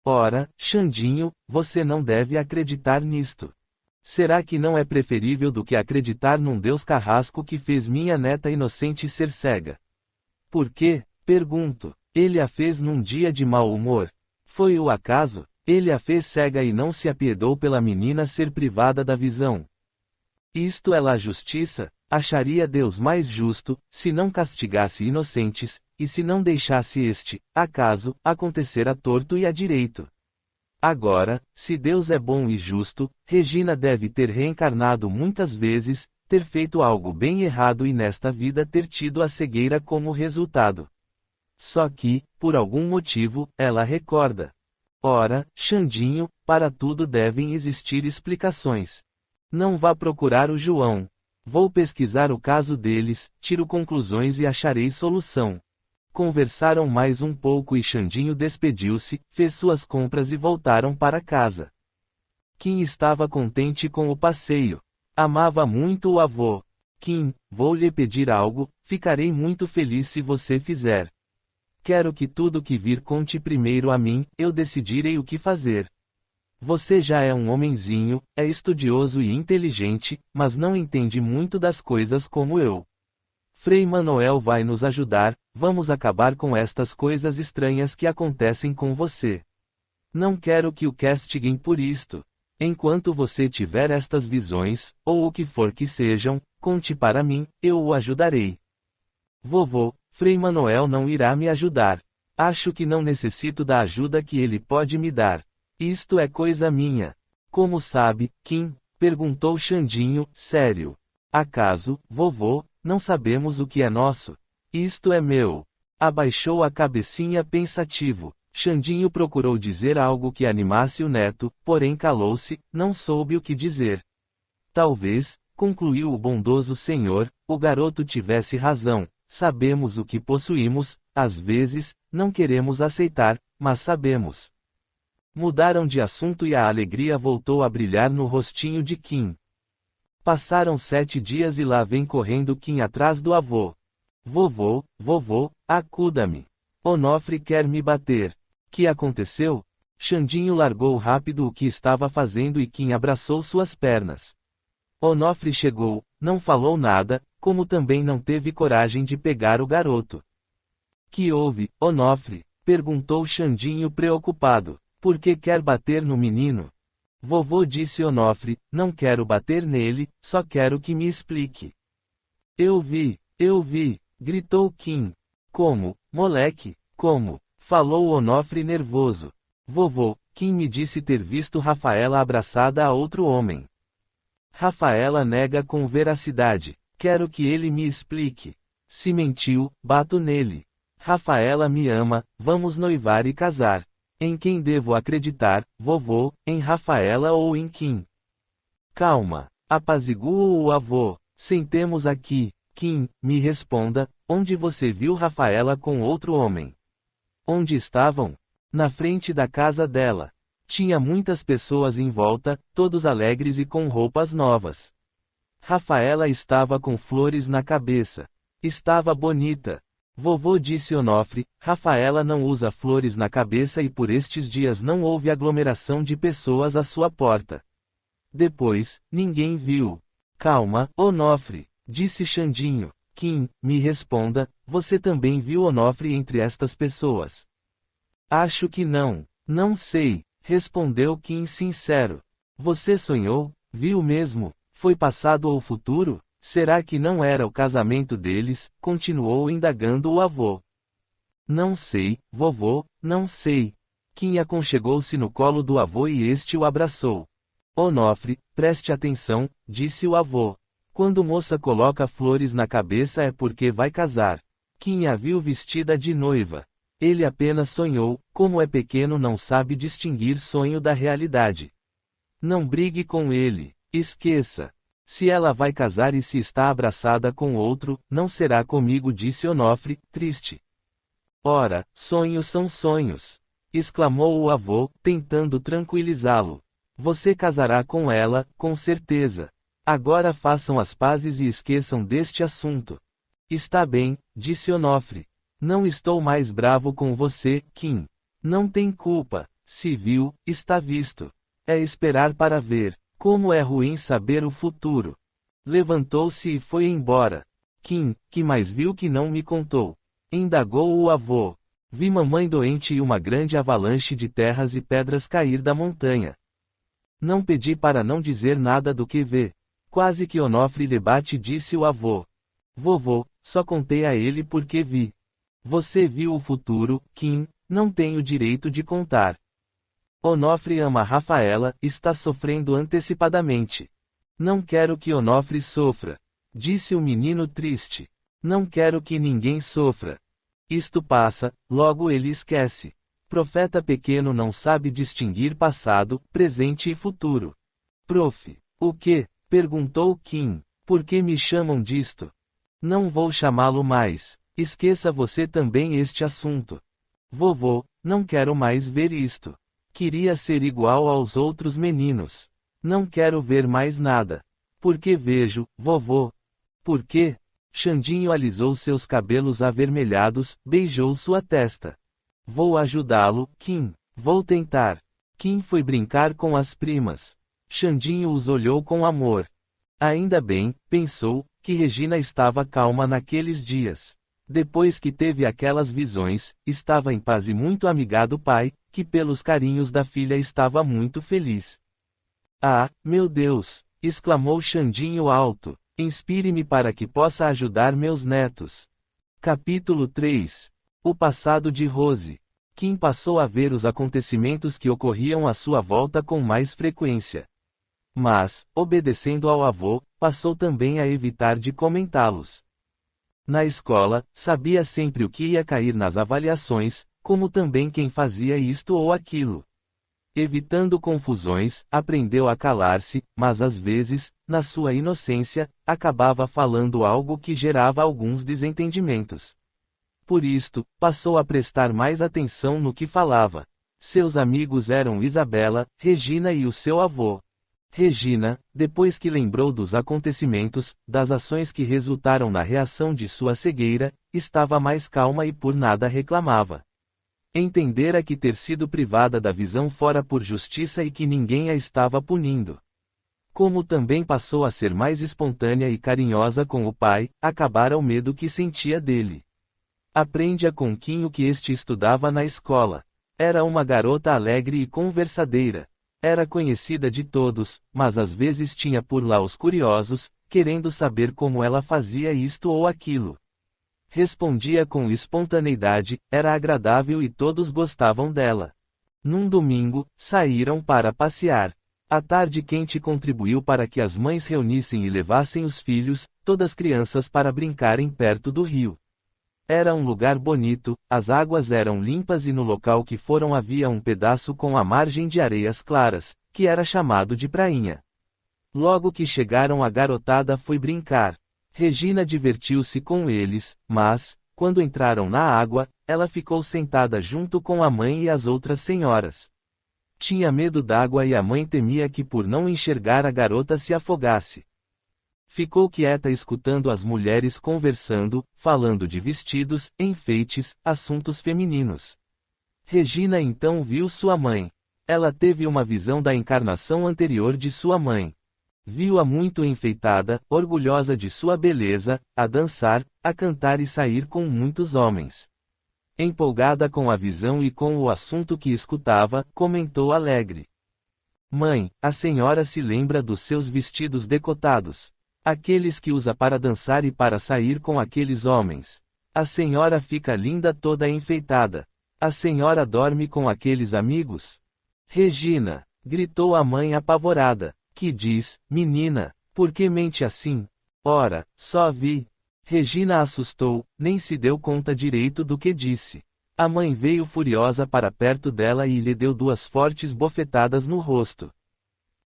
Ora, Xandinho, você não deve acreditar nisto. Será que não é preferível do que acreditar num Deus carrasco que fez minha neta inocente ser cega? Por quê? Pergunto. Ele a fez num dia de mau humor. Foi o acaso? Ele a fez cega e não se apiedou pela menina ser privada da visão. Isto é a justiça? Acharia Deus mais justo, se não castigasse inocentes, e se não deixasse este, acaso, acontecer a torto e a direito. Agora, se Deus é bom e justo, Regina deve ter reencarnado muitas vezes, ter feito algo bem errado e nesta vida ter tido a cegueira como resultado. Só que, por algum motivo, ela recorda. Ora, Xandinho, para tudo devem existir explicações. Não vá procurar o João. Vou pesquisar o caso deles, tiro conclusões e acharei solução. Conversaram mais um pouco e Xandinho despediu-se, fez suas compras e voltaram para casa. Kim estava contente com o passeio. Amava muito o avô. Kim, vou lhe pedir algo, ficarei muito feliz se você fizer. Quero que tudo que vir conte primeiro a mim, eu decidirei o que fazer. Você já é um homenzinho, é estudioso e inteligente, mas não entende muito das coisas como eu. Frei Manuel vai nos ajudar, vamos acabar com estas coisas estranhas que acontecem com você. Não quero que o castiguem por isto. Enquanto você tiver estas visões, ou o que for que sejam, conte para mim, eu o ajudarei. Vovô, Frei Manuel não irá me ajudar. Acho que não necessito da ajuda que ele pode me dar. Isto é coisa minha. Como sabe, Kim? Perguntou Xandinho, sério. Acaso, vovô, não sabemos o que é nosso? Isto é meu. Abaixou a cabecinha pensativo. Xandinho procurou dizer algo que animasse o neto, porém calou-se, não soube o que dizer. Talvez, concluiu o bondoso senhor, o garoto tivesse razão. Sabemos o que possuímos, às vezes, não queremos aceitar, mas sabemos. Mudaram de assunto e a alegria voltou a brilhar no rostinho de Kim. Passaram 7 dias e lá vem correndo Kim atrás do avô. Vovô, vovô, acuda-me. Onofre quer me bater. Que aconteceu? Xandinho largou rápido o que estava fazendo e Kim abraçou suas pernas. Onofre chegou, não falou nada, como também não teve coragem de pegar o garoto. Que houve, Onofre? Perguntou Xandinho preocupado. Por que quer bater no menino? Vovô disse Onofre, não quero bater nele, só quero que me explique. Eu vi, gritou Kim. Como, moleque, como? Falou Onofre nervoso. Vovô, Kim me disse ter visto Rafaela abraçada a outro homem. Rafaela nega com veracidade. Quero que ele me explique. Se mentiu, bato nele. Rafaela me ama, vamos noivar e casar. Em quem devo acreditar, vovô, em Rafaela ou em Kim? Calma, apaziguou o avô. Sentemos aqui. Kim, me responda, onde você viu Rafaela com outro homem? Onde estavam? Na frente da casa dela. Tinha muitas pessoas em volta, todos alegres e com roupas novas. Rafaela estava com flores na cabeça. Estava bonita. Vovô disse Onofre, Rafaela não usa flores na cabeça e por estes dias não houve aglomeração de pessoas à sua porta. Depois, ninguém viu. Calma, Onofre, disse Xandinho. Kim, me responda, você também viu Onofre entre estas pessoas? Acho que não. Não sei, respondeu Kim sincero. Você sonhou? Viu mesmo? Foi passado ou futuro? Será que não era o casamento deles? Continuou indagando o avô. Não sei, vovô, não sei. Kim aconchegou-se no colo do avô e este o abraçou. Onofre, preste atenção, disse o avô. Quando moça coloca flores na cabeça é porque vai casar. Kim a viu vestida de noiva. Ele apenas sonhou, como é pequeno não sabe distinguir sonho da realidade. Não brigue com ele, esqueça. Se ela vai casar e se está abraçada com outro, não será comigo, disse Onofre, triste. Ora, sonhos são sonhos, exclamou o avô, tentando tranquilizá-lo. Você casará com ela, com certeza. Agora façam as pazes e esqueçam deste assunto. Está bem, disse Onofre. Não estou mais bravo com você, Kim. Não tem culpa. Se viu, está visto. É esperar para ver. Como é ruim saber o futuro. Levantou-se e foi embora. Kim, que mais viu que não me contou? Indagou o avô. Vi mamãe doente e uma grande avalanche de terras e pedras cair da montanha. Não pedi para não dizer nada do que vê. Quase que Onofre lhe bate, disse o avô. Vovô, só contei a ele porque vi. Você viu o futuro, Kim, não tenho direito de contar. Onofre ama Rafaela, está sofrendo antecipadamente. Não quero que Onofre sofra. Disse o menino triste. Não quero que ninguém sofra. Isto passa, logo ele esquece. Profeta pequeno não sabe distinguir passado, presente e futuro. Prof. O que? Perguntou Kim. Por que me chamam disto? Não vou chamá-lo mais. Esqueça você também este assunto. Vovô, não quero mais ver isto. Queria ser igual aos outros meninos. Não quero ver mais nada. Por que vejo, vovô? Por quê? Xandinho alisou seus cabelos avermelhados, beijou sua testa. Vou ajudá-lo, Kim. Vou tentar. Kim foi brincar com as primas. Xandinho os olhou com amor. Ainda bem, pensou, que Regina estava calma naqueles dias. Depois que teve aquelas visões, estava em paz e muito amigado pai, que pelos carinhos da filha estava muito feliz. Ah, meu Deus! Exclamou Xandinho alto. Inspire-me para que possa ajudar meus netos. Capítulo 3. O passado de Rose. Kim passou a ver os acontecimentos que ocorriam à sua volta com mais frequência. Mas, obedecendo ao avô, passou também a evitar de comentá-los. Na escola, sabia sempre o que ia cair nas avaliações, como também quem fazia isto ou aquilo. Evitando confusões, aprendeu a calar-se, mas às vezes, na sua inocência, acabava falando algo que gerava alguns desentendimentos. Por isto, passou a prestar mais atenção no que falava. Seus amigos eram Isabela, Regina e o seu avô. Regina, depois que lembrou dos acontecimentos, das ações que resultaram na reação de sua cegueira, estava mais calma e por nada reclamava. Entendera que ter sido privada da visão fora por justiça e que ninguém a estava punindo. Como também passou a ser mais espontânea e carinhosa com o pai, acabara o medo que sentia dele. Aprende-a com Kim o que este estudava na escola. Era uma garota alegre e conversadeira. Era conhecida de todos, mas às vezes tinha por lá os curiosos, querendo saber como ela fazia isto ou aquilo. Respondia com espontaneidade, era agradável e todos gostavam dela. Num domingo, saíram para passear. A tarde quente contribuiu para que as mães reunissem e levassem os filhos, todas crianças para brincarem perto do rio. Era um lugar bonito, as águas eram limpas e no local que foram havia um pedaço com a margem de areias claras, que era chamado de prainha. Logo que chegaram a garotada foi brincar. Regina divertiu-se com eles, mas, quando entraram na água, ela ficou sentada junto com a mãe e as outras senhoras. Tinha medo d'água e a mãe temia que por não enxergar a garota se afogasse. Ficou quieta escutando as mulheres conversando, falando de vestidos, enfeites, assuntos femininos. Regina então viu sua mãe. Ela teve uma visão da encarnação anterior de sua mãe. Viu-a muito enfeitada, orgulhosa de sua beleza, a dançar, a cantar e sair com muitos homens. Empolgada com a visão e com o assunto que escutava, comentou alegre. Mãe, a senhora se lembra dos seus vestidos decotados? Aqueles que usa para dançar e para sair com aqueles homens. A senhora fica linda toda enfeitada. A senhora dorme com aqueles amigos? Regina! Gritou a mãe apavorada. Que diz, menina, por que mente assim? Ora, só vi. Regina assustou, nem se deu conta direito do que disse. A mãe veio furiosa para perto dela e lhe deu 2 fortes bofetadas no rosto.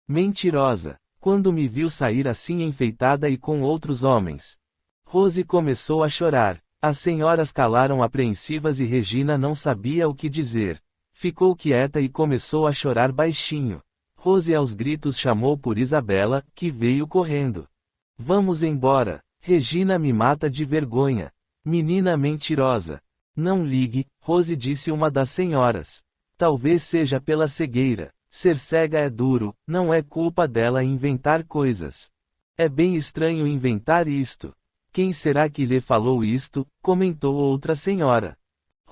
Mentirosa! Quando me viu sair assim enfeitada e com outros homens. Rose começou a chorar. As senhoras calaram apreensivas e Regina não sabia o que dizer. Ficou quieta e começou a chorar baixinho. Rose aos gritos chamou por Isabela, que veio correndo. Vamos embora. Regina me mata de vergonha. Menina mentirosa. Não ligue, Rose disse uma das senhoras. Talvez seja pela cegueira. Ser cega é duro, não é culpa dela inventar coisas. É bem estranho inventar isto. Quem será que lhe falou isto? Comentou outra senhora.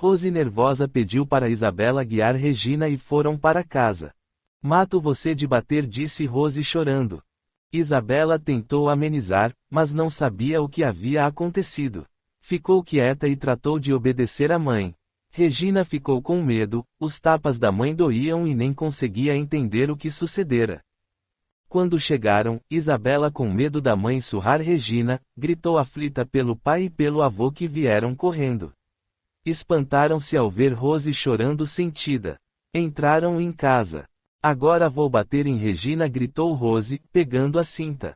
Rose nervosa pediu para Isabela guiar Regina e foram para casa. Mato você de bater, disse Rose chorando. Isabela tentou amenizar, mas não sabia o que havia acontecido. Ficou quieta e tratou de obedecer à mãe. Regina ficou com medo, os tapas da mãe doíam e nem conseguia entender o que sucedera. Quando chegaram, Isabela, com medo da mãe surrar Regina, gritou aflita pelo pai e pelo avô, que vieram correndo. Espantaram-se ao ver Rose chorando sentida. Entraram em casa. Agora vou bater em Regina, gritou Rose, pegando a cinta.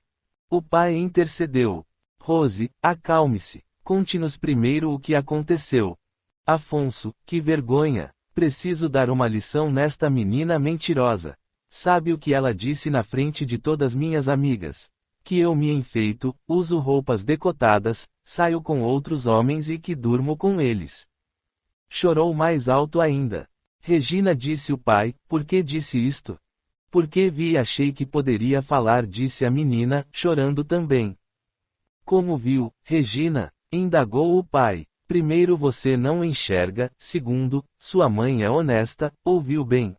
O pai intercedeu. Rose, acalme-se. Conte-nos primeiro o que aconteceu. Afonso, que vergonha. Preciso dar uma lição nesta menina mentirosa. Sabe o que ela disse na frente de todas minhas amigas? Que eu me enfeito, uso roupas decotadas, saio com outros homens e que durmo com eles. Chorou mais alto ainda. Regina, disse o pai, por que disse isto? Porque vi e achei que poderia falar, disse a menina, chorando também. Como viu, Regina? Indagou o pai. Primeiro, você não enxerga, segundo, sua mãe é honesta, ouviu bem.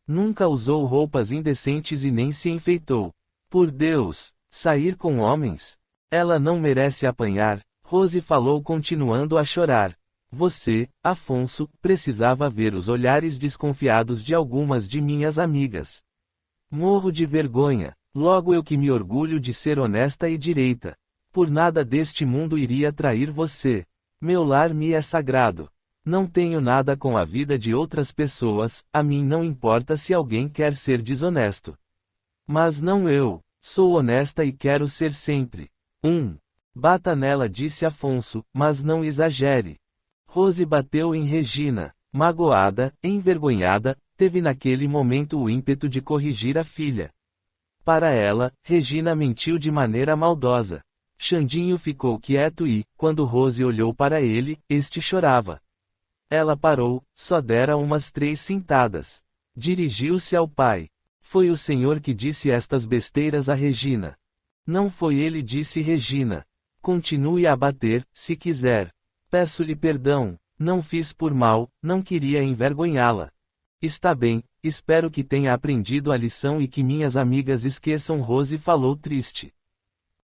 Nunca usou roupas indecentes e nem se enfeitou. Por Deus, sair com homens? Ela não merece apanhar, Rose falou continuando a chorar. Você, Afonso, precisava ver os olhares desconfiados de algumas de minhas amigas. Morro de vergonha, logo eu que me orgulho de ser honesta e direita. Por nada deste mundo iria trair você. Meu lar me é sagrado. Não tenho nada com a vida de outras pessoas, a mim não importa se alguém quer ser desonesto. Mas não eu, sou honesta e quero ser sempre. Bata nela, disse Afonso, mas não exagere. Rose bateu em Regina. Magoada, envergonhada, teve naquele momento o ímpeto de corrigir a filha. Para ela, Regina mentiu de maneira maldosa. Xandinho ficou quieto e, quando Rose olhou para ele, este chorava. Ela parou, só dera umas 3 cintadas. Dirigiu-se ao pai. Foi o senhor que disse estas besteiras a Regina. Não foi ele, disse Regina. Continue a bater, se quiser. Peço-lhe perdão, não fiz por mal, não queria envergonhá-la. Está bem, espero que tenha aprendido a lição e que minhas amigas esqueçam. Rose falou triste.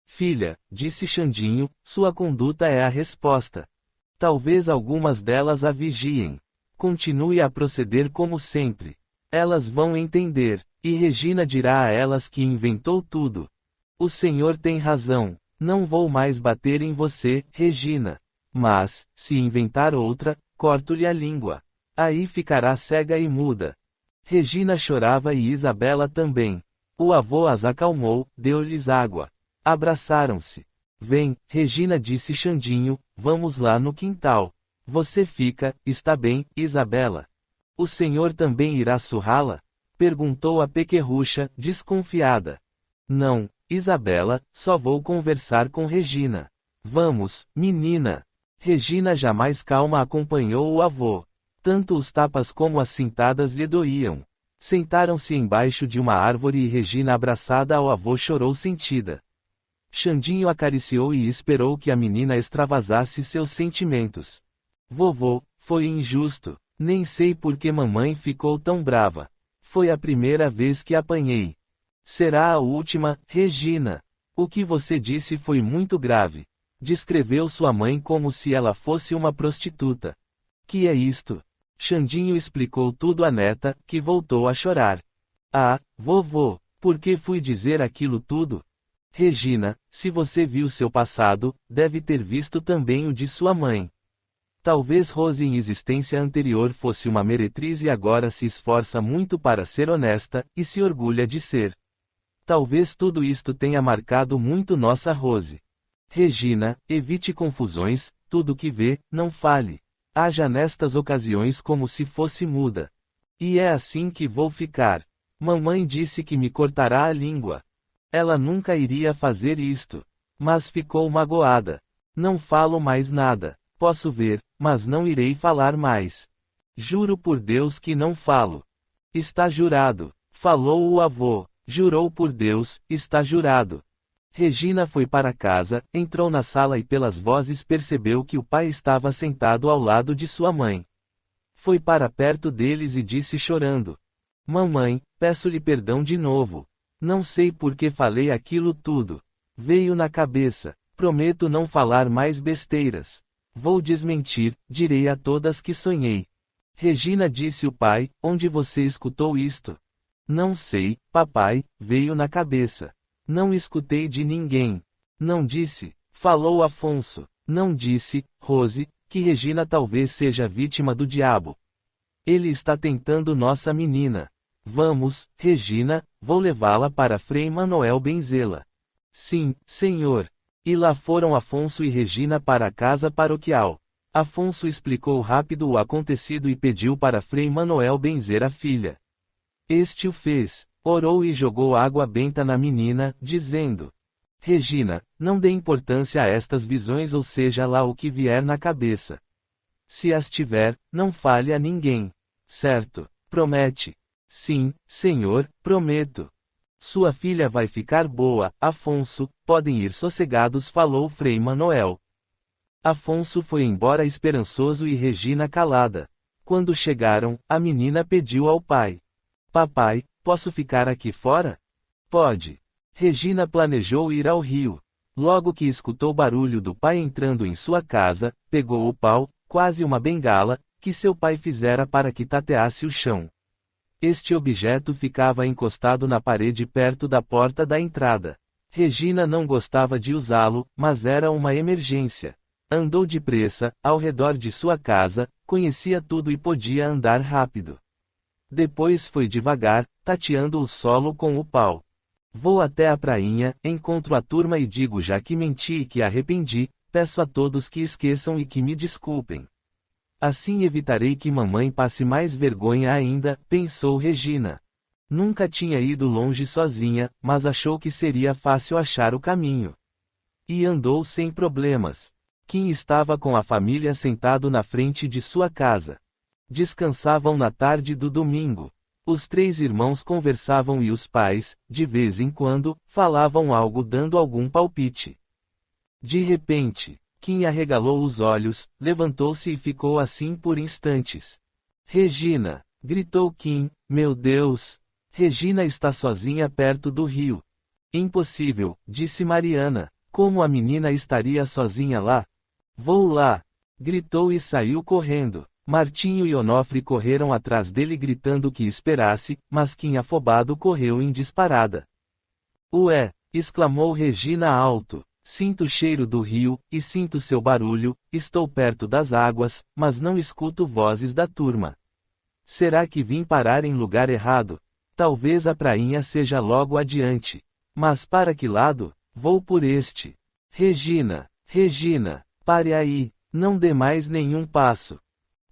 Filha, disse Xandinho, sua conduta é a resposta. Talvez algumas delas a vigiem. Continue a proceder como sempre. Elas vão entender, e Regina dirá a elas que inventou tudo. O senhor tem razão, não vou mais bater em você, Regina. Mas, se inventar outra, corto-lhe a língua. Aí ficará cega e muda. Regina chorava e Isabela também. O avô as acalmou, deu-lhes água. Abraçaram-se. Vem, Regina, disse Xandinho, vamos lá no quintal. Você fica, está bem, Isabela. O senhor também irá surrá-la? Perguntou a pequerrucha, desconfiada. Não, Isabela, só vou conversar com Regina. Vamos, menina. Regina, jamais calma, acompanhou o avô. Tanto os tapas como as cintadas lhe doíam. Sentaram-se embaixo de uma árvore e Regina, abraçada ao avô, chorou sentida. Xandinho acariciou e esperou que a menina extravasasse seus sentimentos. Vovô, foi injusto. Nem sei por que mamãe ficou tão brava. Foi a primeira vez que apanhei. Será a última, Regina. O que você disse foi muito grave. Descreveu sua mãe como se ela fosse uma prostituta. Que é isto? Xandinho explicou tudo à neta, que voltou a chorar. Ah, vovô, por que fui dizer aquilo tudo? Regina, se você viu seu passado, deve ter visto também o de sua mãe. Talvez Rose em existência anterior fosse uma meretriz e agora se esforça muito para ser honesta, e se orgulha de ser. Talvez tudo isto tenha marcado muito nossa Rose. Regina, evite confusões, tudo que vê, não fale. Haja nestas ocasiões como se fosse muda. E é assim que vou ficar. Mamãe disse que me cortará a língua. Ela nunca iria fazer isto. Mas ficou magoada. Não falo mais nada. Posso ver, mas não irei falar mais. Juro por Deus que não falo. Está jurado. Falou o avô. Jurou por Deus, está jurado. Regina foi para casa, entrou na sala e pelas vozes percebeu que o pai estava sentado ao lado de sua mãe. Foi para perto deles e disse chorando: Mamãe, peço-lhe perdão de novo. Não sei por que falei aquilo tudo. Veio na cabeça. Prometo não falar mais besteiras. Vou desmentir, direi a todas que sonhei. Regina, disse o pai, onde você escutou isto? Não sei, papai, veio na cabeça. Não escutei de ninguém. Não disse, falou Afonso. Não disse, Rose, que Regina talvez seja vítima do diabo. Ele está tentando nossa menina. Vamos, Regina, vou levá-la para Frei Manoel benzê-la. Sim, senhor. E lá foram Afonso e Regina para a casa paroquial. Afonso explicou rápido o acontecido e pediu para Frei Manoel benzer a filha. Este o fez, orou e jogou água benta na menina, dizendo: Regina, não dê importância a estas visões ou seja lá o que vier na cabeça. Se as tiver, não fale a ninguém. Certo? Promete? Sim, senhor, prometo. Sua filha vai ficar boa, Afonso, podem ir sossegados, falou Frei Manoel. Afonso foi embora esperançoso e Regina calada. Quando chegaram, a menina pediu ao pai: Papai, posso ficar aqui fora? Pode. Regina planejou ir ao rio. Logo que escutou barulho do pai entrando em sua casa, pegou o pau, quase uma bengala, que seu pai fizera para que tateasse o chão. Este objeto ficava encostado na parede perto da porta da entrada. Regina não gostava de usá-lo, mas era uma emergência. Andou depressa, ao redor de sua casa, conhecia tudo e podia andar rápido. Depois foi devagar, tateando o solo com o pau. Vou até a prainha, encontro a turma e digo já que menti e que arrependi, peço a todos que esqueçam e que me desculpem. Assim evitarei que mamãe passe mais vergonha ainda, pensou Regina. Nunca tinha ido longe sozinha, mas achou que seria fácil achar o caminho. E andou sem problemas. Kim estava com a família sentado na frente de sua casa. Descansavam na tarde do domingo. Os três irmãos conversavam e os pais, de vez em quando, falavam algo dando algum palpite. De repente, Kim arregalou os olhos, levantou-se e ficou assim por instantes. Regina! Gritou Kim, meu Deus! Regina está sozinha perto do rio. Impossível, disse Mariana. Como a menina estaria sozinha lá? Vou lá! Gritou e saiu correndo. Martinho e Onofre correram atrás dele gritando que esperasse, mas Kim afobado correu em disparada. Ué! Exclamou Regina alto. Sinto o cheiro do rio, e sinto seu barulho, estou perto das águas, mas não escuto vozes da turma. Será que vim parar em lugar errado? Talvez a prainha seja logo adiante. Mas para que lado? Vou por este. Regina, Regina, pare aí, não dê mais nenhum passo.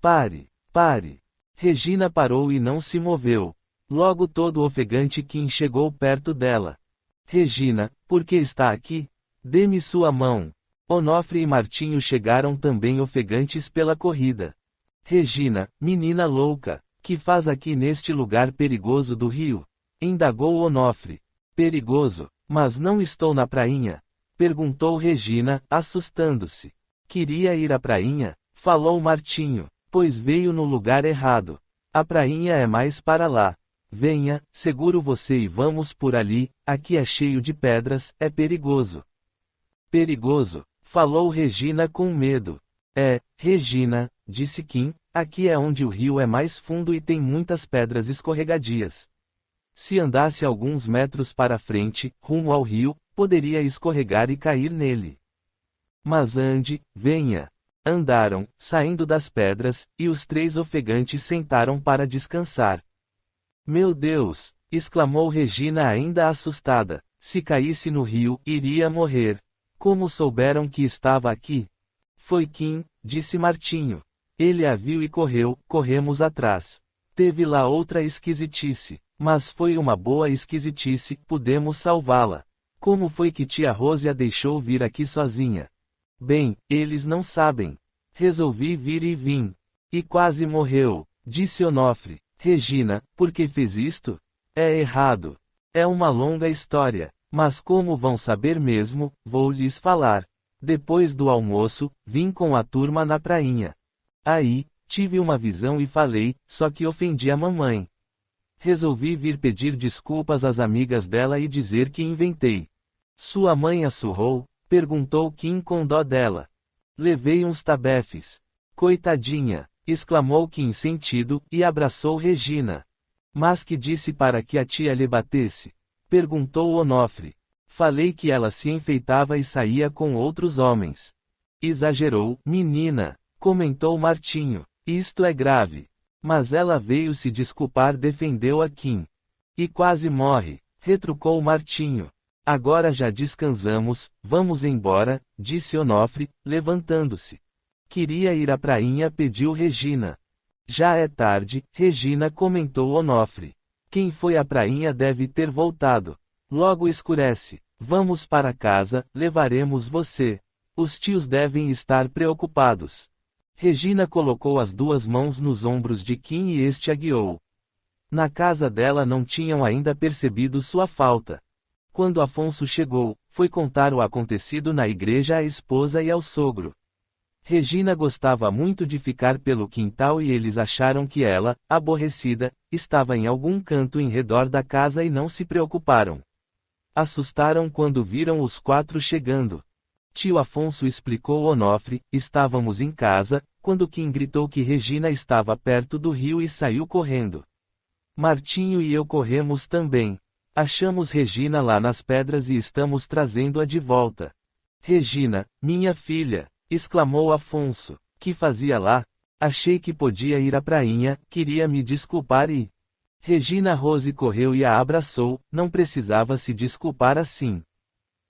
Pare, pare. Regina parou e não se moveu. Logo todo ofegante Kim chegou perto dela. Regina, por que está aqui? Dê-me sua mão. Onofre e Martinho chegaram também ofegantes pela corrida. Regina, menina louca, que faz aqui neste lugar perigoso do rio? Indagou Onofre. Perigoso? Mas não estou na prainha? Perguntou Regina, assustando-se. Queria ir à prainha? Falou Martinho. Pois veio no lugar errado. A prainha é mais para lá. Venha, seguro você e vamos por ali, aqui é cheio de pedras, é perigoso. Perigoso? Falou Regina com medo. É, Regina, disse Kim, aqui é onde o rio é mais fundo e tem muitas pedras escorregadias. Se andasse alguns metros para frente, rumo ao rio, poderia escorregar e cair nele. Mas ande, venha. Andaram, saindo das pedras, e os três ofegantes sentaram para descansar. Meu Deus! Exclamou Regina ainda assustada. Se caísse no rio, iria morrer. Como souberam que estava aqui? Foi Kim, disse Martinho. Ele a viu e correu, corremos atrás. Teve lá outra esquisitice. Mas foi uma boa esquisitice, pudemos salvá-la. Como foi que tia Rose a deixou vir aqui sozinha? Bem, eles não sabem. Resolvi vir e vim. E quase morreu, disse Onofre. Regina, por que fez isto? É errado. É uma longa história. Mas como vão saber mesmo, vou lhes falar. Depois do almoço, vim com a turma na prainha. Aí, tive uma visão e falei, só que ofendi a mamãe. Resolvi vir pedir desculpas às amigas dela e dizer que inventei. Sua mãe a surrou? Perguntou Kim com dó dela. Levei uns tabefes. Coitadinha! Exclamou Kim sentido, e abraçou Regina. Mas que disse para que a tia lhe batesse? Perguntou Onofre. Falei que ela se enfeitava e saía com outros homens. Exagerou, menina, comentou Martinho. Isto é grave. Mas ela veio se desculpar, defendeu a Kim. E quase morre, retrucou Martinho. Agora já descansamos, vamos embora, disse Onofre, levantando-se. Queria ir à prainha, pediu Regina. Já é tarde, Regina, comentou Onofre. Quem foi à prainha deve ter voltado. Logo escurece. Vamos para casa, levaremos você. Os tios devem estar preocupados. Regina colocou as duas mãos nos ombros de Kim e este a guiou. Na casa dela não tinham ainda percebido sua falta. Quando Afonso chegou, foi contar o acontecido na igreja à esposa e ao sogro. Regina gostava muito de ficar pelo quintal e eles acharam que ela, aborrecida, estava em algum canto em redor da casa e não se preocuparam. Assustaram quando viram os quatro chegando. Tio Afonso explicou Onofre, estávamos em casa, quando Kim gritou que Regina estava perto do rio e saiu correndo. Martinho e eu corremos também. Achamos Regina lá nas pedras e estamos trazendo-a de volta. Regina, minha filha, exclamou Afonso, que fazia lá? Achei que podia ir à prainha, queria me desculpar e... Regina Rose correu e a abraçou, não precisava se desculpar assim.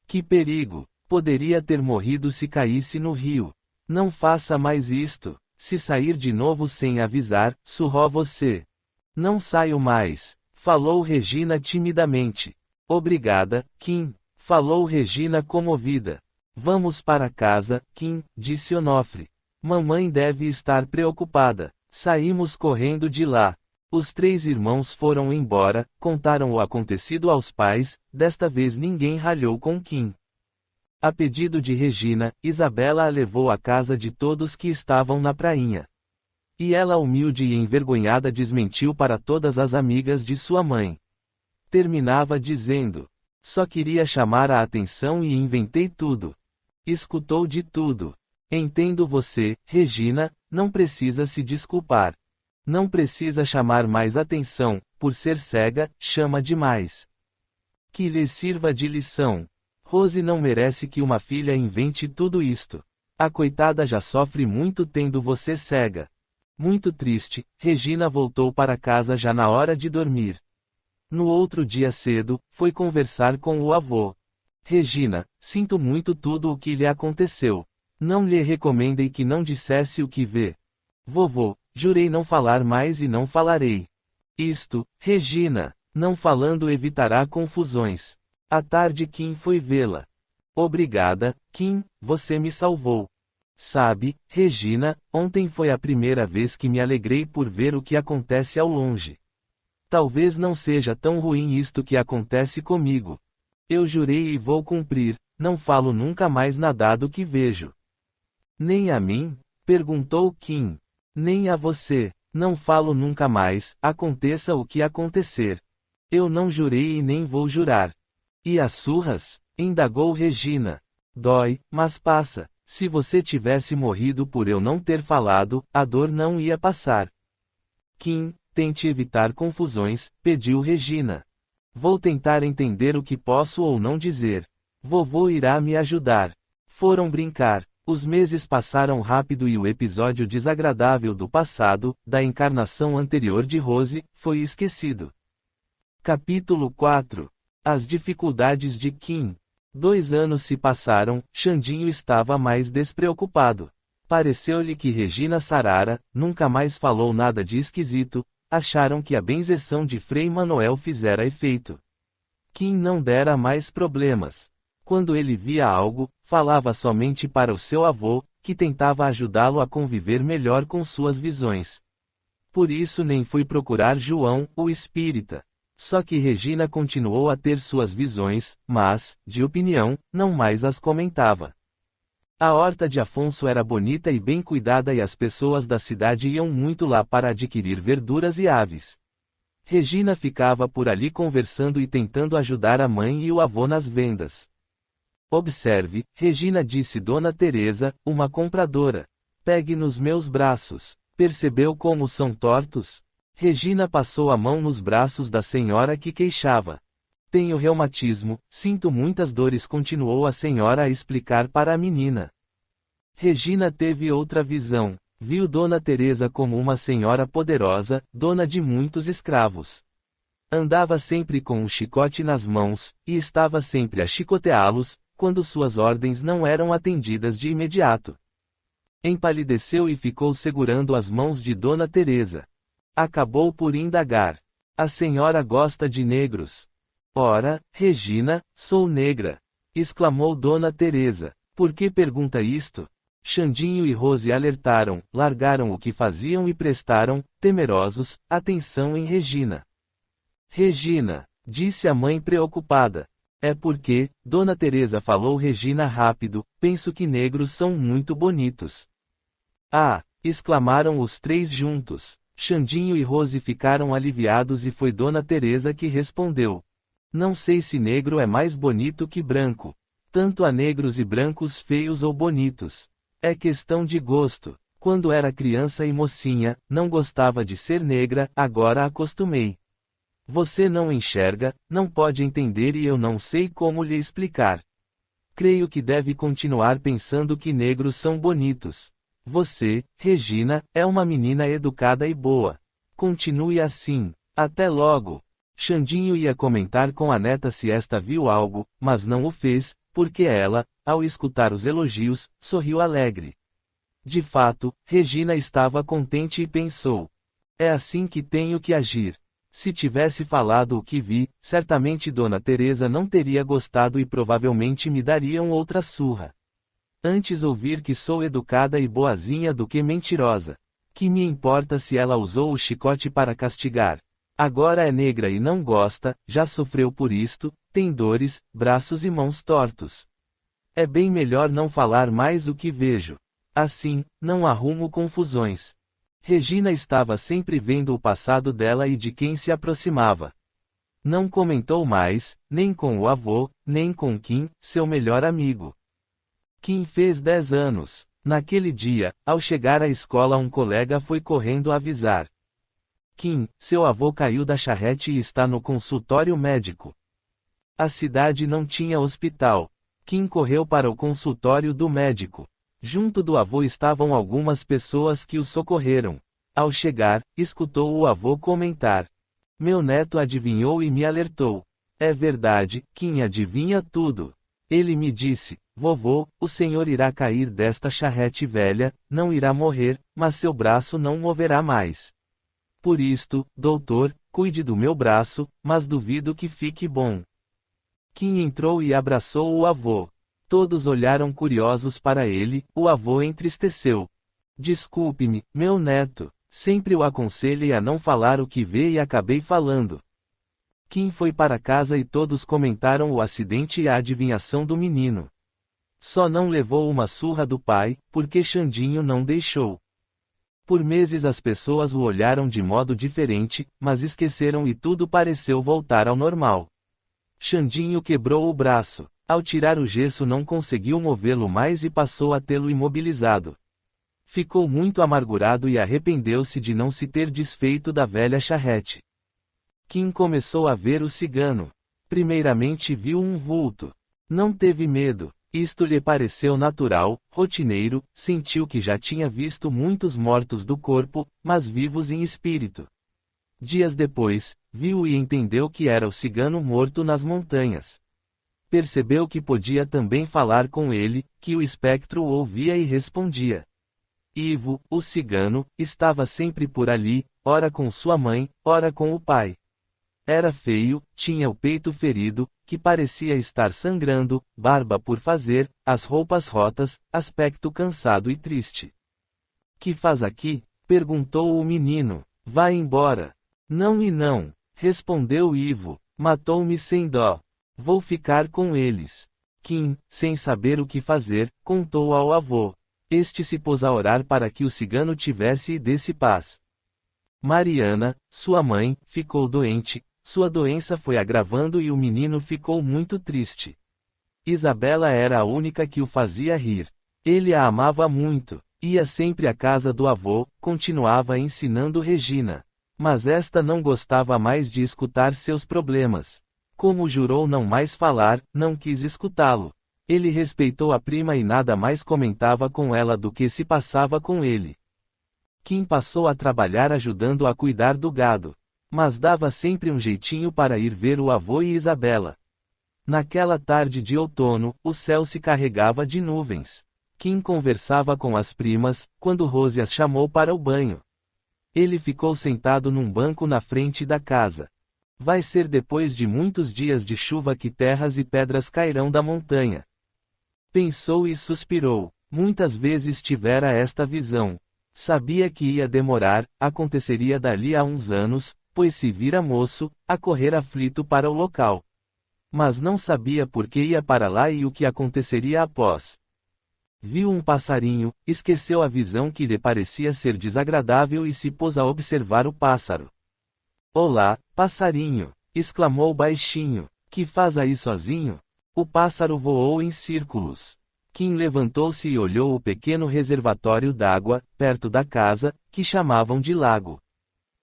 Que perigo! Poderia ter morrido se caísse no rio. Não faça mais isto. Se sair de novo sem avisar, surrou você. Não saio mais, falou Regina timidamente. Obrigada, Kim, falou Regina comovida. Vamos para casa, Kim, disse Onofre. Mamãe deve estar preocupada. Saímos correndo de lá. Os três irmãos foram embora, contaram o acontecido aos pais, desta vez ninguém ralhou com Kim. A pedido de Regina, Isabela a levou à casa de todos que estavam na prainha. E ela, humilde e envergonhada, desmentiu para todas as amigas de sua mãe. Terminava dizendo: só queria chamar a atenção e inventei tudo. Escutou de tudo. Entendo você, Regina, não precisa se desculpar. Não precisa chamar mais atenção, por ser cega, chama demais. Que lhe sirva de lição. Rose não merece que uma filha invente tudo isto. A coitada já sofre muito tendo você cega. Muito triste, Regina voltou para casa já na hora de dormir. No outro dia cedo, foi conversar com o avô. Regina, sinto muito tudo o que lhe aconteceu. Não lhe recomendei que não dissesse o que vê. Vovô, jurei não falar mais e não falarei. Isto, Regina, não falando evitará confusões. À tarde Kim foi vê-la. Obrigada, Kim, você me salvou. Sabe, Regina, ontem foi a primeira vez que me alegrei por ver o que acontece ao longe. Talvez não seja tão ruim isto que acontece comigo. Eu jurei e vou cumprir, não falo nunca mais nada do que vejo. Nem a mim? Perguntou Kim. Nem a você, não falo nunca mais, aconteça o que acontecer. Eu não jurei e nem vou jurar. E as surras? Indagou Regina. Dói, mas passa. Se você tivesse morrido por eu não ter falado, a dor não ia passar. Kim, tente evitar confusões, pediu Regina. Vou tentar entender o que posso ou não dizer. Vovô irá me ajudar. Foram brincar. Os meses passaram rápido e o episódio desagradável do passado, da encarnação anterior de Rose, foi esquecido. Capítulo 4. As dificuldades de Kim. 2 anos se passaram, Xandinho estava mais despreocupado. Pareceu-lhe que Regina sarara, nunca mais falou nada de esquisito, acharam que a benzeção de Frei Manoel fizera efeito. Kim não dera mais problemas. Quando ele via algo, falava somente para o seu avô, que tentava ajudá-lo a conviver melhor com suas visões. Por isso nem foi procurar João, o espírita. Só que Regina continuou a ter suas visões, mas, de opinião, não mais as comentava. A horta de Afonso era bonita e bem cuidada e as pessoas da cidade iam muito lá para adquirir verduras e aves. Regina ficava por ali conversando e tentando ajudar a mãe e o avô nas vendas. Observe, Regina, disse Dona Teresa, uma compradora. Pegue nos meus braços. Percebeu como são tortos? Regina passou a mão nos braços da senhora que queixava. Tenho reumatismo, sinto muitas dores, continuou a senhora a explicar para a menina. Regina teve outra visão. Viu Dona Teresa como uma senhora poderosa, dona de muitos escravos. Andava sempre com um chicote nas mãos, e estava sempre a chicoteá-los, quando suas ordens não eram atendidas de imediato. Empalideceu e ficou segurando as mãos de Dona Teresa. Acabou por indagar. A senhora gosta de negros? Ora, Regina, sou negra, exclamou Dona Teresa. Por que pergunta isto? Xandinho e Rose alertaram, largaram o que faziam e prestaram, temerosos, atenção em Regina. Regina, disse a mãe preocupada. É porque, Dona Teresa, falou Regina rápido, penso que negros são muito bonitos. Ah! Exclamaram os três juntos. Xandinho e Rose ficaram aliviados e foi Dona Teresa que respondeu. Não sei se negro é mais bonito que branco. Tanto há negros e brancos feios ou bonitos. É questão de gosto. Quando era criança e mocinha, não gostava de ser negra, agora acostumei. Você não enxerga, não pode entender e eu não sei como lhe explicar. Creio que deve continuar pensando que negros são bonitos. Você, Regina, é uma menina educada e boa. Continue assim. Até logo. Xandinho ia comentar com a neta se esta viu algo, mas não o fez, porque ela, ao escutar os elogios, sorriu alegre. De fato, Regina estava contente e pensou. É assim que tenho que agir. Se tivesse falado o que vi, certamente Dona Teresa não teria gostado e provavelmente me dariam outra surra. Antes ouvir que sou educada e boazinha do que mentirosa. Que me importa se ela usou o chicote para castigar? Agora é negra e não gosta, já sofreu por isto, tem dores, braços e mãos tortos. É bem melhor não falar mais o que vejo. Assim, não arrumo confusões. Regina estava sempre vendo o passado dela e de quem se aproximava. Não comentou mais, nem com o avô, nem com Kim, seu melhor amigo. Kim fez 10 anos. Naquele dia, ao chegar à escola, um colega foi correndo avisar. Kim, seu avô caiu da charrete e está no consultório médico. A cidade não tinha hospital. Kim correu para o consultório do médico. Junto do avô estavam algumas pessoas que o socorreram. Ao chegar, escutou o avô comentar. Meu neto adivinhou e me alertou. É verdade, Kim adivinha tudo. Ele me disse, vovô, o senhor irá cair desta charrete velha, não irá morrer, mas seu braço não moverá mais. Por isto, doutor, cuide do meu braço, mas duvido que fique bom. Kim entrou e abraçou o avô. Todos olharam curiosos para ele, o avô entristeceu. Desculpe-me, meu neto, sempre o aconselhei a não falar o que vê e acabei falando. Kim foi para casa e todos comentaram o acidente e a adivinhação do menino. Só não levou uma surra do pai, porque Xandinho não deixou. Por meses as pessoas o olharam de modo diferente, mas esqueceram e tudo pareceu voltar ao normal. Xandinho quebrou o braço. Ao tirar o gesso não conseguiu movê-lo mais e passou a tê-lo imobilizado. Ficou muito amargurado e arrependeu-se de não se ter desfeito da velha charrete. Kim começou a ver o cigano. Primeiramente viu um vulto. Não teve medo. Isto lhe pareceu natural, rotineiro, sentiu que já tinha visto muitos mortos do corpo, mas vivos em espírito. Dias depois, viu e entendeu que era o cigano morto nas montanhas. Percebeu que podia também falar com ele, que o espectro o ouvia e respondia. Ivo, o cigano, estava sempre por ali, ora com sua mãe, ora com o pai. Era feio, tinha o peito ferido, que parecia estar sangrando, barba por fazer, as roupas rotas, aspecto cansado e triste. Que faz aqui? Perguntou o menino. Vá embora. Não e não. Respondeu Ivo, matou-me sem dó. Vou ficar com eles. Kim, sem saber o que fazer, contou ao avô. Este se pôs a orar para que o cigano tivesse e desse paz. Mariana, sua mãe, ficou doente, sua doença foi agravando e o menino ficou muito triste. Isabela era a única que o fazia rir. Ele a amava muito, ia sempre à casa do avô, continuava ensinando Regina. Mas esta não gostava mais de escutar seus problemas. Como jurou não mais falar, não quis escutá-lo. Ele respeitou a prima e nada mais comentava com ela do que se passava com ele. Kim passou a trabalhar ajudando a cuidar do gado. Mas dava sempre um jeitinho para ir ver o avô e Isabela. Naquela tarde de outono, o céu se carregava de nuvens. Kim conversava com as primas, quando Rose as chamou para o banho. Ele ficou sentado num banco na frente da casa. Vai ser depois de muitos dias de chuva que terras e pedras cairão da montanha. Pensou e suspirou. Muitas vezes tivera esta visão. Sabia que ia demorar, aconteceria dali a uns anos, pois se vira moço, a correr aflito para o local. Mas não sabia por que ia para lá e o que aconteceria após. Viu um passarinho, esqueceu a visão que lhe parecia ser desagradável e se pôs a observar o pássaro. Olá, passarinho! Exclamou baixinho. Que faz aí sozinho? O pássaro voou em círculos. Kim levantou-se e olhou o pequeno reservatório d'água, perto da casa, que chamavam de lago.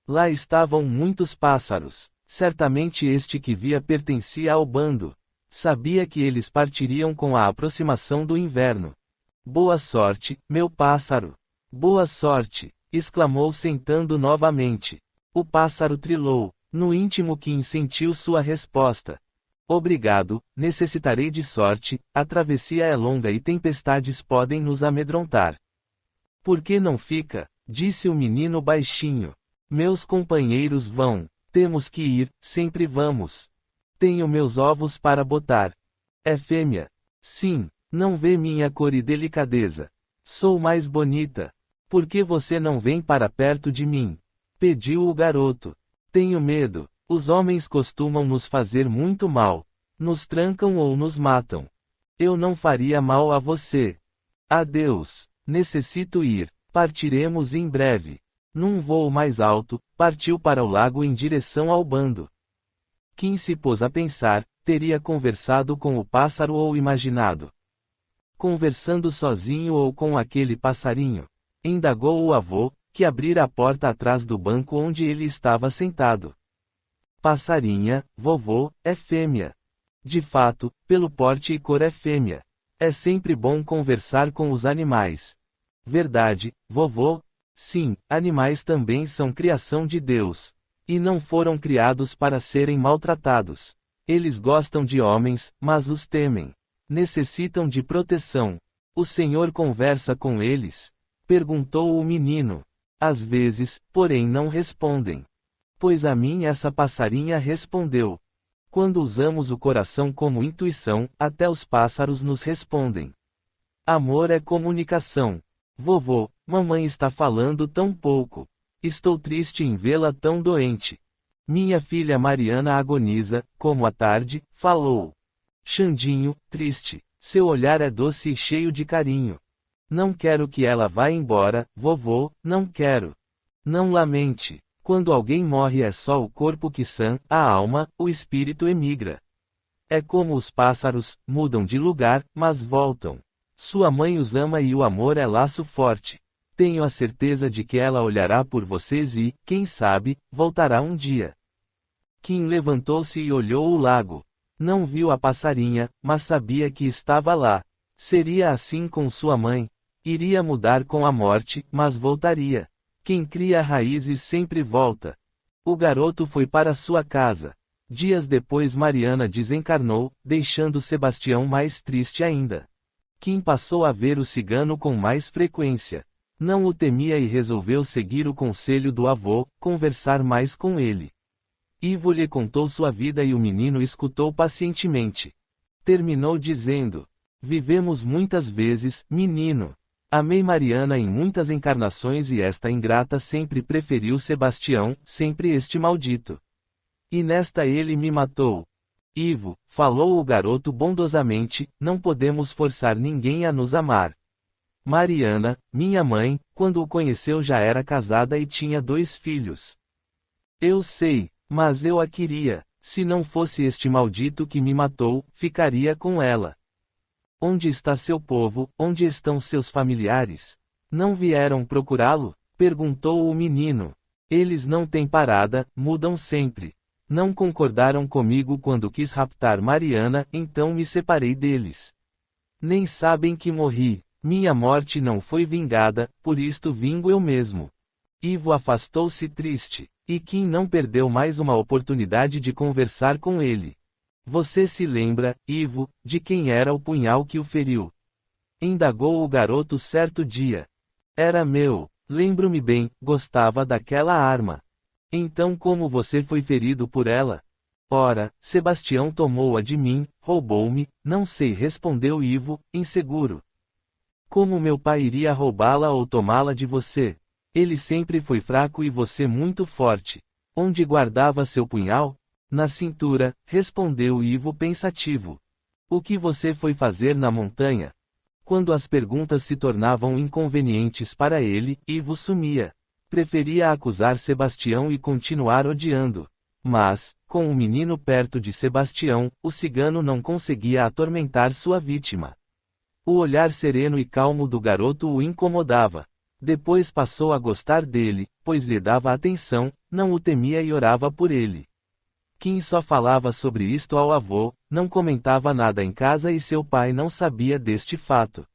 Lá estavam muitos pássaros. Certamente este que via pertencia ao bando. Sabia que eles partiriam com a aproximação do inverno. Boa sorte, meu pássaro! Boa sorte! Exclamou sentando novamente. O pássaro trilou. No íntimo Kim sentiu sua resposta. Obrigado, necessitarei de sorte, a travessia é longa e tempestades podem nos amedrontar. Por que não fica? Disse o menino baixinho. Meus companheiros vão. Temos que ir, sempre vamos. Tenho meus ovos para botar. É fêmea? Sim, não vê minha cor e delicadeza. Sou mais bonita. Por que você não vem para perto de mim? Pediu o garoto. Tenho medo. Os homens costumam nos fazer muito mal. Nos trancam ou nos matam. Eu não faria mal a você. Adeus. Necessito ir. Partiremos em breve. Num voo mais alto, partiu para o lago em direção ao bando. Kim se pôs a pensar, teria conversado com o pássaro ou imaginado. Conversando sozinho ou com aquele passarinho? Indagou o avô, que abrira a porta atrás do banco onde ele estava sentado. Passarinha, vovô, é fêmea. De fato, pelo porte e cor é fêmea. É sempre bom conversar com os animais. Verdade, vovô? Sim, animais também são criação de Deus. E não foram criados para serem maltratados. Eles gostam de homens, mas os temem. Necessitam de proteção. O Senhor conversa com eles? Perguntou o menino. Às vezes, porém não respondem. Pois a mim essa passarinha respondeu. Quando usamos o coração como intuição, até os pássaros nos respondem. Amor é comunicação. Vovô, mamãe está falando tão pouco. Estou triste em vê-la tão doente. Minha filha Mariana agoniza, como à tarde, falou. Xandinho, triste, seu olhar é doce e cheio de carinho. Não quero que ela vá embora, vovô, não quero. Não lamente. Quando alguém morre é só o corpo que sã, a alma, o espírito emigra. É como os pássaros, mudam de lugar, mas voltam. Sua mãe os ama e o amor é laço forte. Tenho a certeza de que ela olhará por vocês e, quem sabe, voltará um dia. Kim levantou-se e olhou o lago. Não viu a passarinha, mas sabia que estava lá. Seria assim com sua mãe. Iria mudar com a morte, mas voltaria. Quem cria raízes sempre volta. O garoto foi para sua casa. Dias depois Mariana desencarnou, deixando Sebastião mais triste ainda. Kim passou a ver o cigano com mais frequência. Não o temia e resolveu seguir o conselho do avô, conversar mais com ele. Ivo lhe contou sua vida e o menino escutou pacientemente. Terminou dizendo: Vivemos muitas vezes, menino. Amei Mariana em muitas encarnações e esta ingrata sempre preferiu Sebastião, sempre este maldito. E nesta ele me matou. Ivo, falou o garoto bondosamente, não podemos forçar ninguém a nos amar. Mariana, minha mãe, quando o conheceu já era casada e tinha 2 filhos. Eu sei, mas eu a queria. Se não fosse este maldito que me matou, ficaria com ela. Onde está seu povo, onde estão seus familiares? Não vieram procurá-lo? Perguntou o menino. Eles não têm parada, mudam sempre. Não concordaram comigo quando quis raptar Mariana, então me separei deles. Nem sabem que morri. Minha morte não foi vingada, por isto vingo eu mesmo. Ivo afastou-se triste. E Kim não perdeu mais uma oportunidade de conversar com ele. Você se lembra, Ivo, de quem era o punhal que o feriu? Indagou o garoto certo dia. Era meu, lembro-me bem, gostava daquela arma. Então como você foi ferido por ela? Ora, Sebastião tomou-a de mim, roubou-me, não sei, respondeu Ivo, inseguro. Como meu pai iria roubá-la ou tomá-la de você? Ele sempre foi fraco e você muito forte. Onde guardava seu punhal? Na cintura, respondeu Ivo pensativo. O que você foi fazer na montanha? Quando as perguntas se tornavam inconvenientes para ele, Ivo sumia. Preferia acusar Sebastião e continuar odiando. Mas, com o menino perto de Sebastião, o cigano não conseguia atormentar sua vítima. O olhar sereno e calmo do garoto o incomodava. Depois passou a gostar dele, pois lhe dava atenção, não o temia e orava por ele. Kim só falava sobre isto ao avô, não comentava nada em casa e seu pai não sabia deste fato.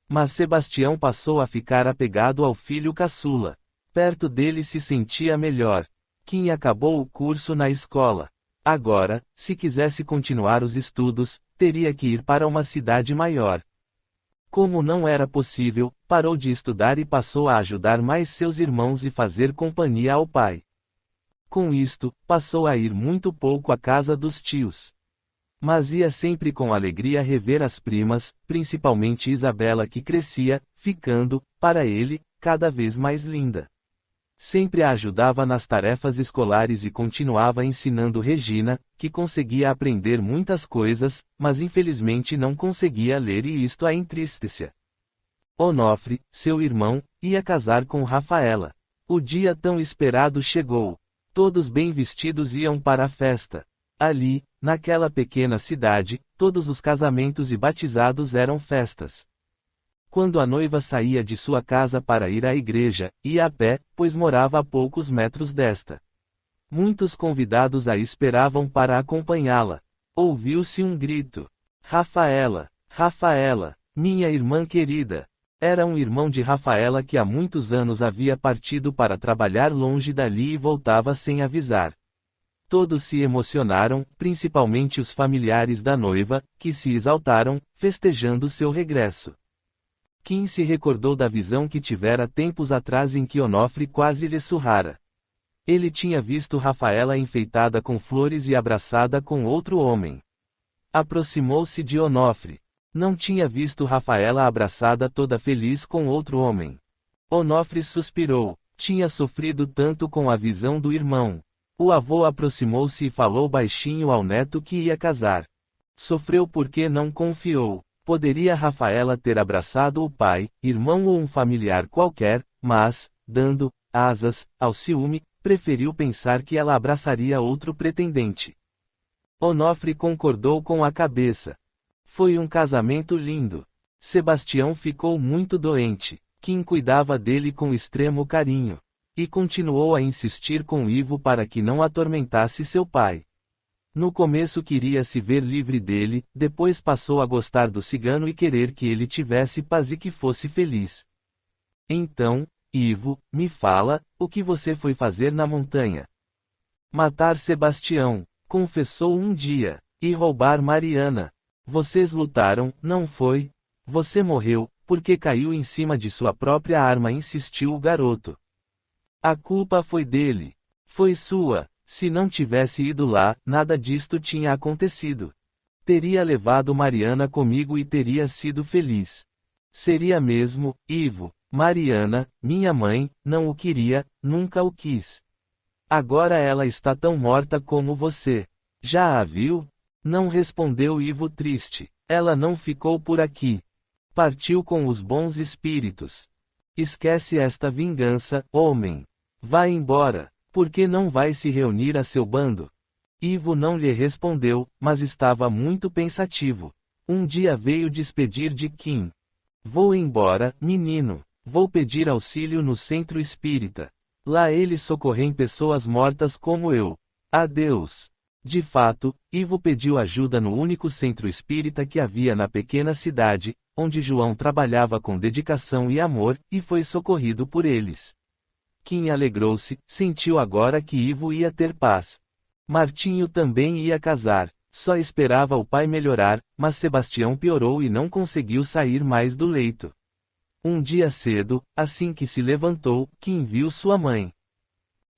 Mas Sebastião passou a ficar apegado ao filho caçula. Perto dele se sentia melhor. Kim acabou o curso na escola. Agora, se quisesse continuar os estudos, teria que ir para uma cidade maior. Como não era possível, parou de estudar e passou a ajudar mais seus irmãos e fazer companhia ao pai. Com isto, passou a ir muito pouco à casa dos tios. Mas ia sempre com alegria rever as primas, principalmente Isabela que crescia, ficando, para ele, cada vez mais linda. Sempre a ajudava nas tarefas escolares e continuava ensinando Regina, que conseguia aprender muitas coisas, mas infelizmente não conseguia ler e isto a entristecia. Onofre, seu irmão, ia casar com Rafaela. O dia tão esperado chegou. Todos bem vestidos iam para a festa. Ali, naquela pequena cidade, todos os casamentos e batizados eram festas. Quando a noiva saía de sua casa para ir à igreja, ia a pé, pois morava a poucos metros desta. Muitos convidados a esperavam para acompanhá-la. Ouviu-se um grito. Rafaela! Rafaela! Minha irmã querida! Era um irmão de Rafaela que há muitos anos havia partido para trabalhar longe dali e voltava sem avisar. Todos se emocionaram, principalmente os familiares da noiva, que se exaltaram, festejando seu regresso. Kim se recordou da visão que tivera tempos atrás em que Onofre quase lhe surrara. Ele tinha visto Rafaela enfeitada com flores e abraçada com outro homem. Aproximou-se de Onofre. Não tinha visto Rafaela abraçada toda feliz com outro homem. Onofre suspirou. Tinha sofrido tanto com a visão do irmão. O avô aproximou-se e falou baixinho ao neto que ia casar. Sofreu porque não confiou. Poderia Rafaela ter abraçado o pai, irmão ou um familiar qualquer, mas, dando asas ao ciúme, preferiu pensar que ela abraçaria outro pretendente. Onofre concordou com a cabeça. Foi um casamento lindo. Sebastião ficou muito doente. Kim cuidava dele com extremo carinho. E continuou a insistir com Ivo para que não atormentasse seu pai. No começo queria se ver livre dele, depois passou a gostar do cigano e querer que ele tivesse paz e que fosse feliz. Então, Ivo, me fala, o que você foi fazer na montanha? Matar Sebastião, confessou um dia, e roubar Mariana. Vocês lutaram, não foi? Você morreu, porque caiu em cima de sua própria arma, insistiu o garoto. A culpa foi dele. Foi sua. Se não tivesse ido lá, nada disto tinha acontecido. Teria levado Mariana comigo e teria sido feliz. Seria mesmo, Ivo. Mariana, minha mãe, não o queria, nunca o quis. Agora ela está tão morta como você. Já a viu? Não respondeu Ivo triste. Ela não ficou por aqui. Partiu com os bons espíritos. Esquece esta vingança, homem. Vá embora. Por que não vai se reunir a seu bando? Ivo não lhe respondeu, mas estava muito pensativo. Um dia veio despedir de Kim. Vou embora, menino. Vou pedir auxílio no centro espírita. Lá eles socorrem pessoas mortas como eu. Adeus. De fato, Ivo pediu ajuda no único centro espírita que havia na pequena cidade, onde João trabalhava com dedicação e amor, e foi socorrido por eles. Kim alegrou-se, sentiu agora que Ivo ia ter paz. Martinho também ia casar, só esperava o pai melhorar, mas Sebastião piorou e não conseguiu sair mais do leito. Um dia cedo, assim que se levantou, Kim viu sua mãe.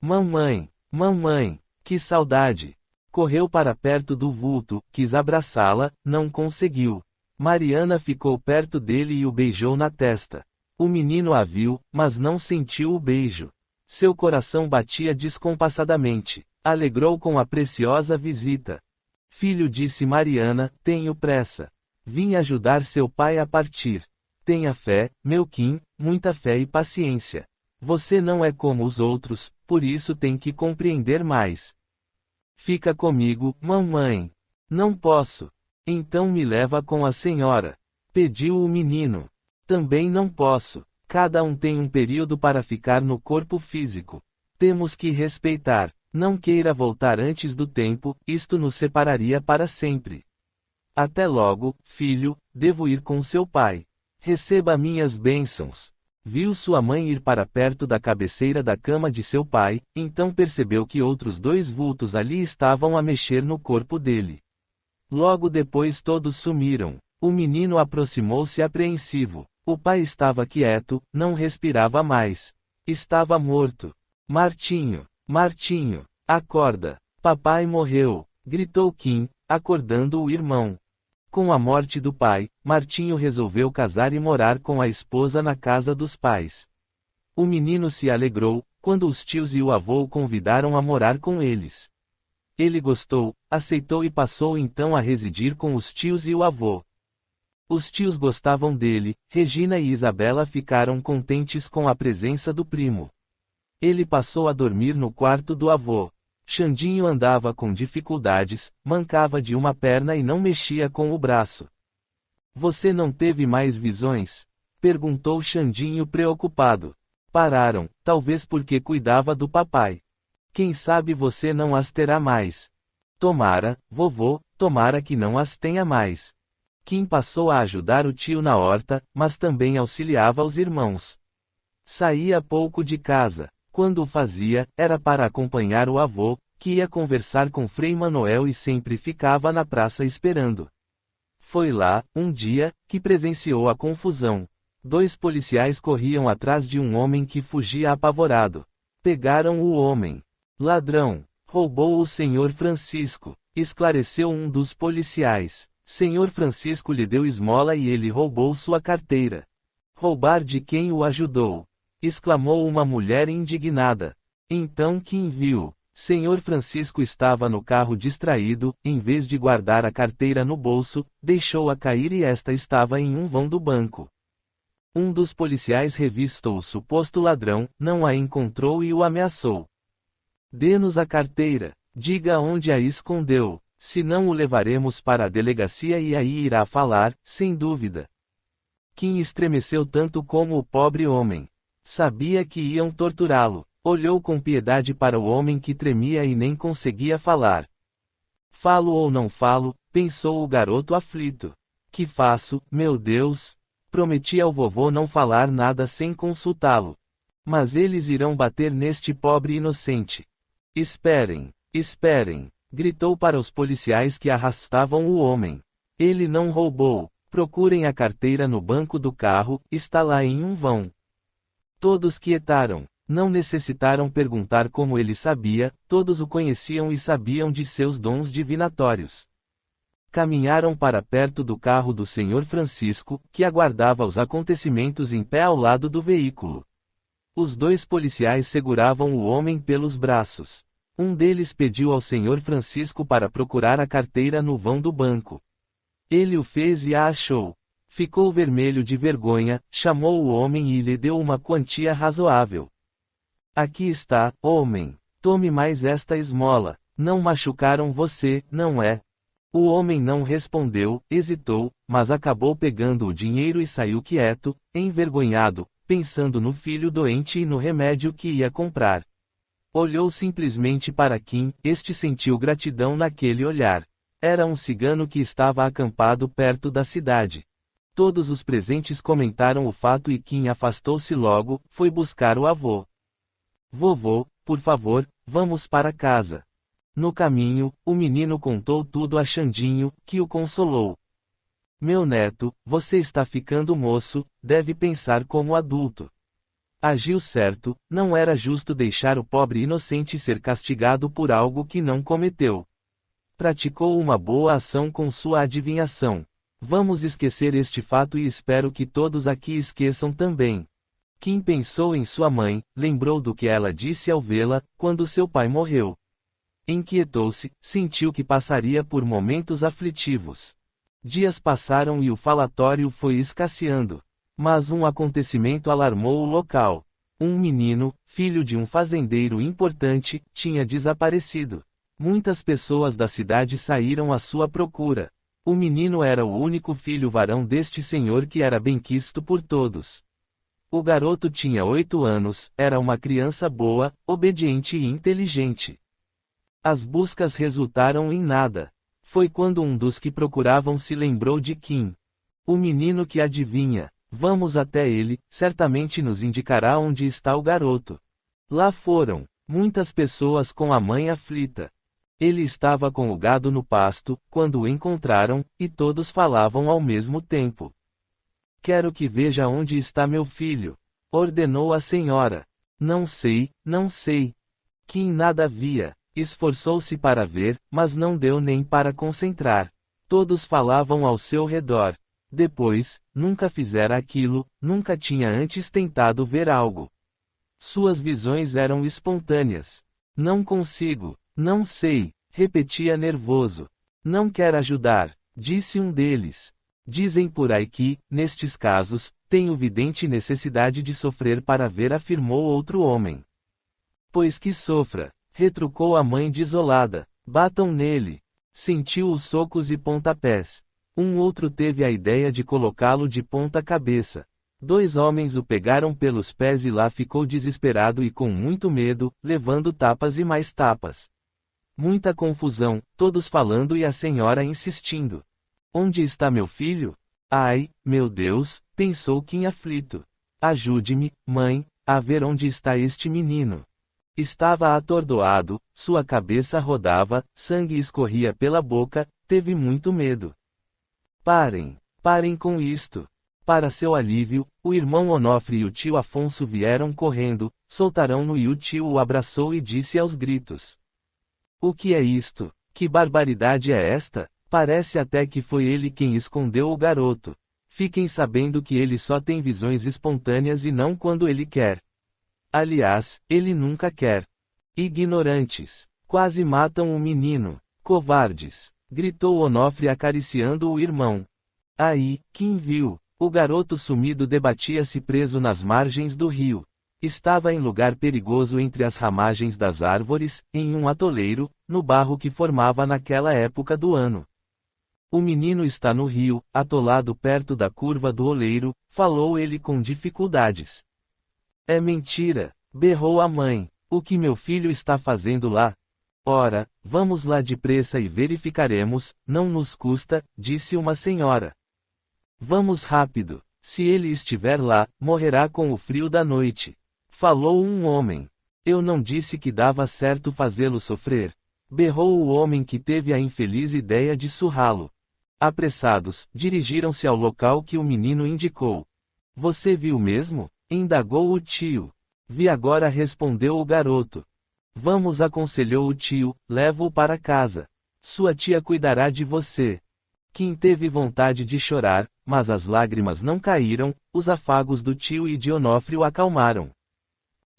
Mamãe, mamãe, que saudade! Correu para perto do vulto, quis abraçá-la, não conseguiu. Mariana ficou perto dele e o beijou na testa. O menino a viu, mas não sentiu o beijo. Seu coração batia descompassadamente. Alegrou com a preciosa visita. Filho, disse Mariana, tenho pressa. Vim ajudar seu pai a partir. Tenha fé, meu Kim, muita fé e paciência. Você não é como os outros, por isso tem que compreender mais. Fica comigo, mamãe. Não posso. Então me leva com a senhora. Pediu o menino. Também não posso. Cada um tem um período para ficar no corpo físico. Temos que respeitar. Não queira voltar antes do tempo, isto nos separaria para sempre. Até logo, filho, devo ir com seu pai. Receba minhas bênçãos. Viu sua mãe ir para perto da cabeceira da cama de seu pai, então percebeu que outros dois vultos ali estavam a mexer no corpo dele. Logo depois todos sumiram. O menino aproximou-se apreensivo. O pai estava quieto, não respirava mais. Estava morto. Martinho, Martinho, acorda. Papai morreu, gritou Kim, acordando o irmão. Com a morte do pai, Martinho resolveu casar e morar com a esposa na casa dos pais. O menino se alegrou, quando os tios e o avô o convidaram a morar com eles. Ele gostou, aceitou e passou então a residir com os tios e o avô. Os tios gostavam dele, Regina e Isabela ficaram contentes com a presença do primo. Ele passou a dormir no quarto do avô. Xandinho andava com dificuldades, mancava de uma perna e não mexia com o braço. Você não teve mais visões? Perguntou Xandinho preocupado. Pararam, talvez porque cuidava do papai. Quem sabe você não as terá mais. Tomara, vovô, tomara que não as tenha mais. Kim passou a ajudar o tio na horta, mas também auxiliava os irmãos. Saía pouco de casa. Quando o fazia, era para acompanhar o avô, que ia conversar com Frei Manoel e sempre ficava na praça esperando. Foi lá, um dia, que presenciou a confusão. Dois policiais corriam atrás de um homem que fugia apavorado. Pegaram o homem. Ladrão, roubou o senhor Francisco, esclareceu um dos policiais. Senhor Francisco lhe deu esmola e ele roubou sua carteira. Roubar de quem o ajudou? Exclamou uma mulher indignada. Então Kim viu. Senhor Francisco estava no carro distraído, em vez de guardar a carteira no bolso, deixou-a cair e esta estava em um vão do banco. Um dos policiais revistou o suposto ladrão, não a encontrou e o ameaçou. Dê-nos a carteira, diga onde a escondeu, senão o levaremos para a delegacia e aí irá falar, sem dúvida. Kim estremeceu tanto como o pobre homem. Sabia que iam torturá-lo. Olhou com piedade para o homem que tremia e nem conseguia falar. Falo ou não falo, pensou o garoto aflito. Que faço, meu Deus? Prometi ao vovô não falar nada sem consultá-lo. Mas eles irão bater neste pobre inocente. Esperem, esperem, gritou para os policiais que arrastavam o homem. Ele não roubou. Procurem a carteira no banco do carro, está lá em um vão. Todos quietaram. Não necessitaram perguntar como ele sabia, todos o conheciam e sabiam de seus dons divinatórios. Caminharam para perto do carro do senhor Francisco, que aguardava os acontecimentos em pé ao lado do veículo. Os dois policiais seguravam o homem pelos braços. Um deles pediu ao Sr. Francisco para procurar a carteira no vão do banco. Ele o fez e a achou. Ficou vermelho de vergonha, chamou o homem e lhe deu uma quantia razoável. Aqui está, homem. Tome mais esta esmola. Não machucaram você, não é? O homem não respondeu, hesitou, mas acabou pegando o dinheiro e saiu quieto, envergonhado, pensando no filho doente e no remédio que ia comprar. Olhou simplesmente para Kim, este sentiu gratidão naquele olhar. Era um cigano que estava acampado perto da cidade. Todos os presentes comentaram o fato e Kim afastou-se logo, foi buscar o avô. Vovô, por favor, vamos para casa. No caminho, o menino contou tudo a Xandinho, que o consolou. Meu neto, você está ficando moço, deve pensar como adulto. Agiu certo, não era justo deixar o pobre inocente ser castigado por algo que não cometeu. Praticou uma boa ação com sua adivinhação. Vamos esquecer este fato e espero que todos aqui esqueçam também. Kim pensou em sua mãe, lembrou do que ela disse ao vê-la, quando seu pai morreu. Inquietou-se, sentiu que passaria por momentos aflitivos. Dias passaram e o falatório foi escasseando. Mas um acontecimento alarmou o local. Um menino, filho de um fazendeiro importante, tinha desaparecido. Muitas pessoas da cidade saíram à sua procura. O menino era o único filho varão deste senhor que era benquisto por todos. O garoto tinha 8 anos, era uma criança boa, obediente e inteligente. As buscas resultaram em nada. Foi quando um dos que procuravam se lembrou de Kim. O menino que adivinha. Vamos até ele, certamente nos indicará onde está o garoto. Lá foram, muitas pessoas com a mãe aflita. Ele estava com o gado no pasto, quando o encontraram, e todos falavam ao mesmo tempo. Quero que veja onde está meu filho, ordenou a senhora. Não sei, não sei. Kim nada via. Esforçou-se para ver, mas não deu nem para concentrar. Todos falavam ao seu redor. Depois, nunca fizera aquilo, nunca tinha antes tentado ver algo. Suas visões eram espontâneas. Não consigo, não sei, repetia nervoso. Não quer ajudar, disse um deles. Dizem por aí que, nestes casos, tenho vidente necessidade de sofrer para ver, afirmou outro homem. Pois que sofra. Retrucou a mãe desolada. Batam nele. Sentiu os socos e pontapés. Um outro teve a ideia de colocá-lo de ponta cabeça. 2 homens o pegaram pelos pés e lá ficou desesperado e com muito medo, levando tapas e mais tapas. Muita confusão, todos falando e a senhora insistindo. Onde está meu filho? Ai, meu Deus, pensou Kim aflito. Ajude-me, mãe, a ver onde está este menino. Estava atordoado, sua cabeça rodava, sangue escorria pela boca, teve muito medo. Parem com isto. Para seu alívio, o irmão Onofre e o tio Afonso vieram correndo, soltaram-no e o tio o abraçou e disse aos gritos. O que é isto? Que barbaridade é esta? Parece até que foi ele quem escondeu o garoto. Fiquem sabendo que ele só tem visões espontâneas e não quando ele quer. Aliás, ele nunca quer. Ignorantes. Quase matam o menino. Covardes. Gritou Onofre acariciando o irmão. Aí, Kim viu. O garoto sumido debatia-se preso nas margens do rio. Estava em lugar perigoso entre as ramagens das árvores, em um atoleiro, no barro que formava naquela época do ano. O menino está no rio, atolado perto da curva do oleiro, falou ele com dificuldades. É mentira, berrou a mãe. O que meu filho está fazendo lá? Ora, vamos lá depressa e verificaremos, não nos custa, disse uma senhora. Vamos rápido, se ele estiver lá, morrerá com o frio da noite. Falou um homem. Eu não disse que dava certo fazê-lo sofrer. Berrou o homem que teve a infeliz ideia de surrá-lo. Apressados, dirigiram-se ao local que o menino indicou. Você viu mesmo? Indagou o tio. Vi agora, respondeu o garoto. Vamos, aconselhou o tio, leva-o para casa. Sua tia cuidará de você. Kim teve vontade de chorar, mas as lágrimas não caíram, os afagos do tio e de Onofre o acalmaram.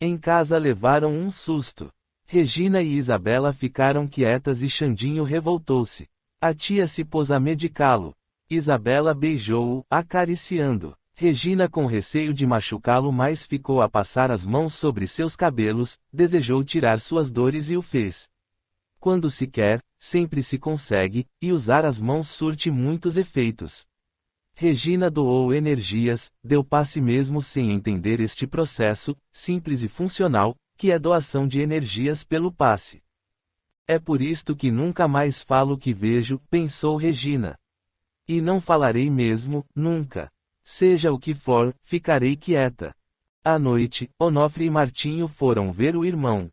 Em casa levaram um susto. Regina e Isabela ficaram quietas e Xandinho revoltou-se. A tia se pôs a medicá-lo. Isabela beijou-o, acariciando. Regina, com receio de machucá-lo mais, ficou a passar as mãos sobre seus cabelos, desejou tirar suas dores e o fez. Quando se quer, sempre se consegue, e usar as mãos surte muitos efeitos. Regina doou energias, deu passe mesmo sem entender este processo, simples e funcional, que é doação de energias pelo passe. É por isto que nunca mais falo o que vejo, pensou Regina. E não falarei mesmo, nunca. Seja o que for, ficarei quieta. À noite, Onofre e Martinho foram ver o irmão.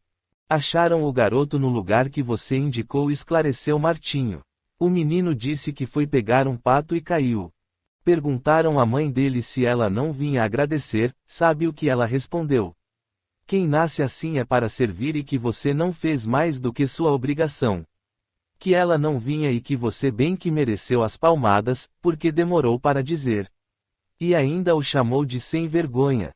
Acharam o garoto no lugar que você indicou, esclareceu Martinho. O menino disse que foi pegar um pato e caiu. Perguntaram à mãe dele se ela não vinha agradecer, sabe o que ela respondeu? Quem nasce assim é para servir e que você não fez mais do que sua obrigação. Que ela não vinha e que você bem que mereceu as palmadas, porque demorou para dizer. E ainda o chamou de sem vergonha.